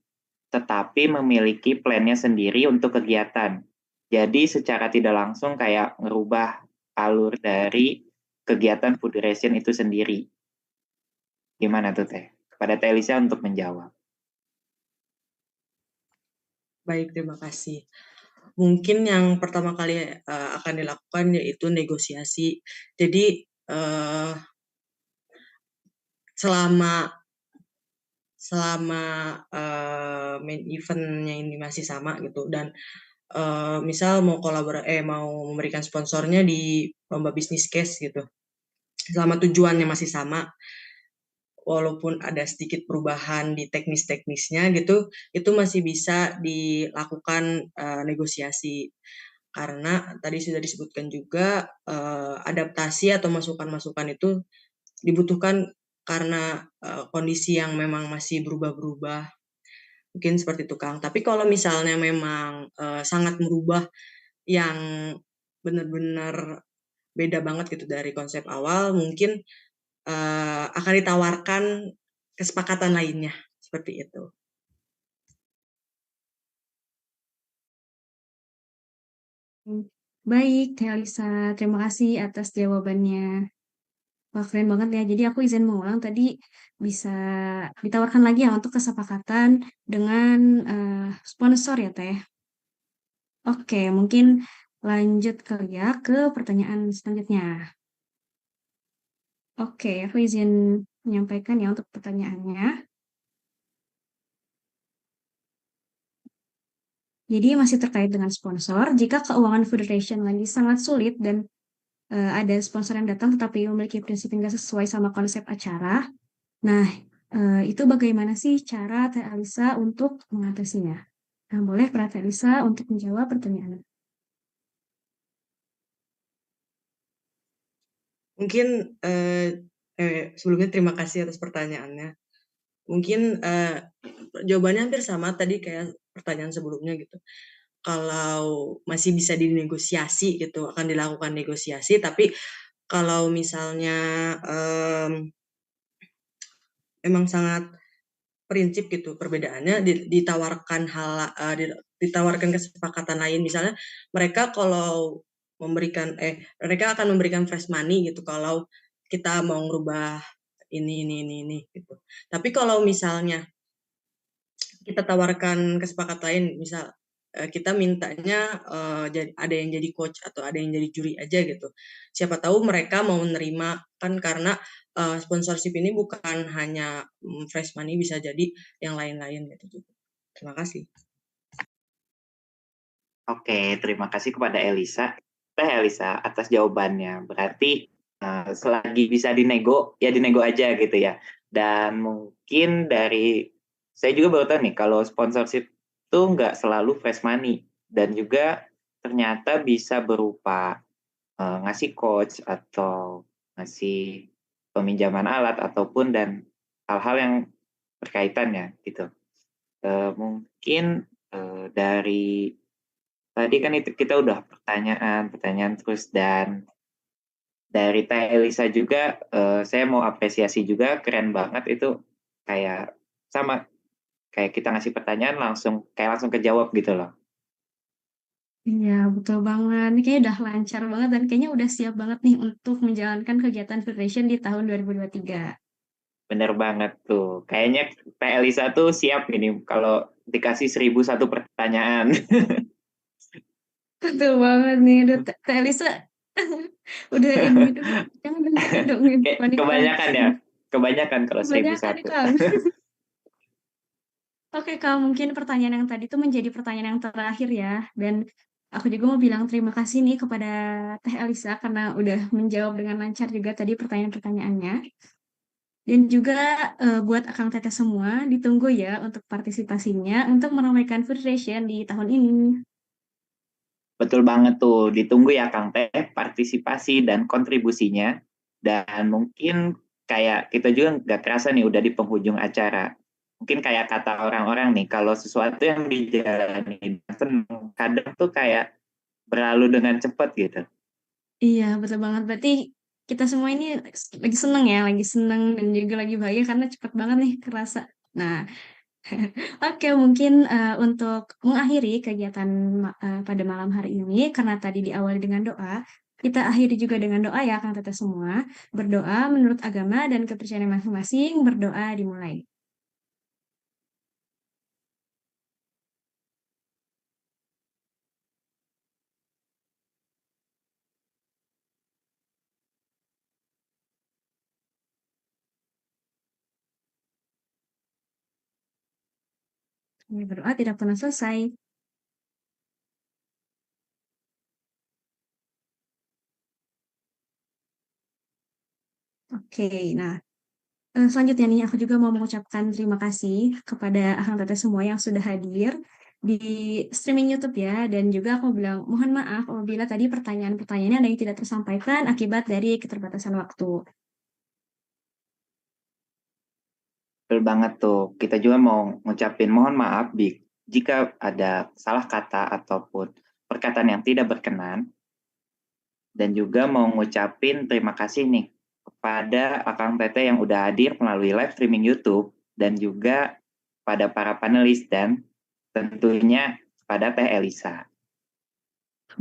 tetapi memiliki plannya sendiri untuk kegiatan? Jadi secara tidak langsung kayak ngerubah alur dari kegiatan Fooderation itu sendiri. Gimana tuh Teh? Kepada Teh Elisa untuk menjawab. Baik, terima kasih. Mungkin yang pertama kali akan dilakukan yaitu negosiasi. Jadi selama main eventnya ini masih sama gitu dan misal mau memberikan sponsornya di lomba bisnis case gitu. Selama tujuannya masih sama, walaupun ada sedikit perubahan di teknis-teknisnya gitu, itu masih bisa dilakukan negosiasi. karena tadi sudah disebutkan juga adaptasi atau masukan-masukan itu dibutuhkan karena kondisi yang memang masih berubah-berubah. Mungkin seperti itu, Kang. Tapi kalau misalnya memang sangat merubah yang benar-benar beda banget gitu dari konsep awal, mungkin akan ditawarkan kesepakatan lainnya seperti itu. Baik, Teh Alisa, terima kasih atas jawabannya. Wah, keren banget ya. Jadi aku izin mengulang tadi bisa ditawarkan lagi ya untuk kesepakatan dengan sponsor ya, Teh. Oke, mungkin lanjut kali ya ke pertanyaan selanjutnya. Oke, aku izin menyampaikan ya untuk pertanyaannya. Jadi masih terkait dengan sponsor, jika keuangan Federation lagi sangat sulit dan ada sponsor yang datang tetapi memiliki prinsip yang nggak sesuai sama konsep acara, nah itu bagaimana sih cara Teh Alisa untuk mengatasinya? Nah, boleh Pra Teh Alisa untuk menjawab pertanyaan. Mungkin sebelumnya terima kasih atas pertanyaannya. Mungkin jawabannya hampir sama tadi kayak pertanyaan sebelumnya gitu. Kalau masih bisa dinegosiasi gitu, akan dilakukan negosiasi. Tapi kalau misalnya memang sangat prinsip gitu perbedaannya, ditawarkan ditawarkan kesepakatan lain. Misalnya mereka kalau mereka akan memberikan fresh money gitu kalau kita mau ngerubah ini gitu. Tapi kalau misalnya kita tawarkan kesepakatan lain, misal kita mintanya ada yang jadi coach atau ada yang jadi juri aja gitu. Siapa tahu mereka mau menerima, kan karena sponsorship ini bukan hanya fresh money, bisa jadi yang lain-lain gitu. Terima kasih. Oke, terima kasih kepada Elisa. Teh Elisa atas jawabannya. Berarti selagi bisa dinego, ya dinego aja gitu ya. Dan mungkin saya juga baru tahu nih, kalau sponsorship itu nggak selalu fresh money. Dan juga ternyata bisa berupa ngasih coach atau ngasih peminjaman alat ataupun dan hal-hal yang berkaitan ya gitu. Mungkin dari tadi kan itu kita udah pertanyaan terus, dan dari Teh Elisa juga saya mau apresiasi juga, keren banget itu, kayak sama kayak kita ngasih pertanyaan langsung kejawab gitu loh. Iya, betul banget. Ini kayaknya udah lancar banget dan kayaknya udah siap banget nih untuk menjalankan kegiatan Federation di tahun 2023. Bener banget tuh. Kayaknya Teh Elisa tuh siap ini kalau dikasih 1.001 pertanyaan. Betul banget nih. Udah Teh Elisa udah ini dulu. Jangan dong Kayak panik-panik. kebanyakan ya. Kebanyakan kalau Kebanyakan nih, 1.001. Kang. Oke, Kak, mungkin pertanyaan yang tadi itu menjadi pertanyaan yang terakhir ya. Dan aku juga mau bilang terima kasih nih kepada Teh Elisa karena udah menjawab dengan lancar juga tadi pertanyaan-pertanyaannya. Dan juga buat Akang Teteh semua, ditunggu ya untuk partisipasinya untuk meramaikan Food Ration di tahun ini. Betul banget tuh, ditunggu ya Kang Teh partisipasi dan kontribusinya. Dan mungkin kayak kita juga nggak kerasa nih udah di penghujung acara. Mungkin kayak kata orang-orang nih, kalau sesuatu yang dijalani seneng, kadang tuh kayak berlalu dengan cepat gitu. Iya, betul banget. Berarti kita semua ini lagi seneng ya, lagi seneng dan juga lagi bahagia karena cepat banget nih kerasa. Nah, oke, mungkin untuk mengakhiri kegiatan pada malam hari ini, karena tadi diawali dengan doa, kita akhiri juga dengan doa ya, Kang Teteh semua. Berdoa menurut agama dan kepercayaan masing-masing, berdoa dimulai. Berdoa tidak pernah selesai. Oke, nah selanjutnya nih aku juga mau mengucapkan terima kasih kepada Akang Teteh semua yang sudah hadir di streaming YouTube ya. Dan juga aku bilang mohon maaf apabila tadi pertanyaan-pertanyaannya ada yang tidak tersampaikan akibat dari keterbatasan waktu. Betul banget tuh. Kita juga mau ngucapin mohon maaf jika ada salah kata ataupun perkataan yang tidak berkenan. Dan juga mau ngucapin terima kasih nih kepada Akang Teteh yang udah hadir melalui live streaming YouTube dan juga pada para panelis dan tentunya pada Teh Elisa.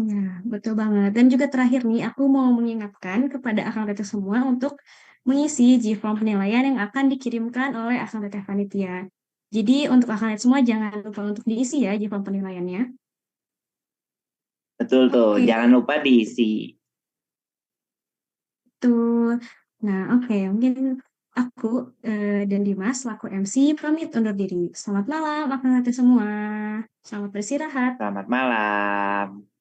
Ya, betul banget. Dan juga terakhir nih, aku mau mengingatkan kepada akang teteh semua untuk mengisi G-form penilaian yang akan dikirimkan oleh akang teteh panitia. Jadi untuk akang teteh semua jangan lupa untuk diisi ya G-form penilaiannya. Betul tuh, Oke, jangan lupa diisi. tuh. Nah, oke, mungkin aku dan Dimas selaku MC pamit undur diri. Selamat malam akang teteh semua. Selamat beristirahat. Selamat malam.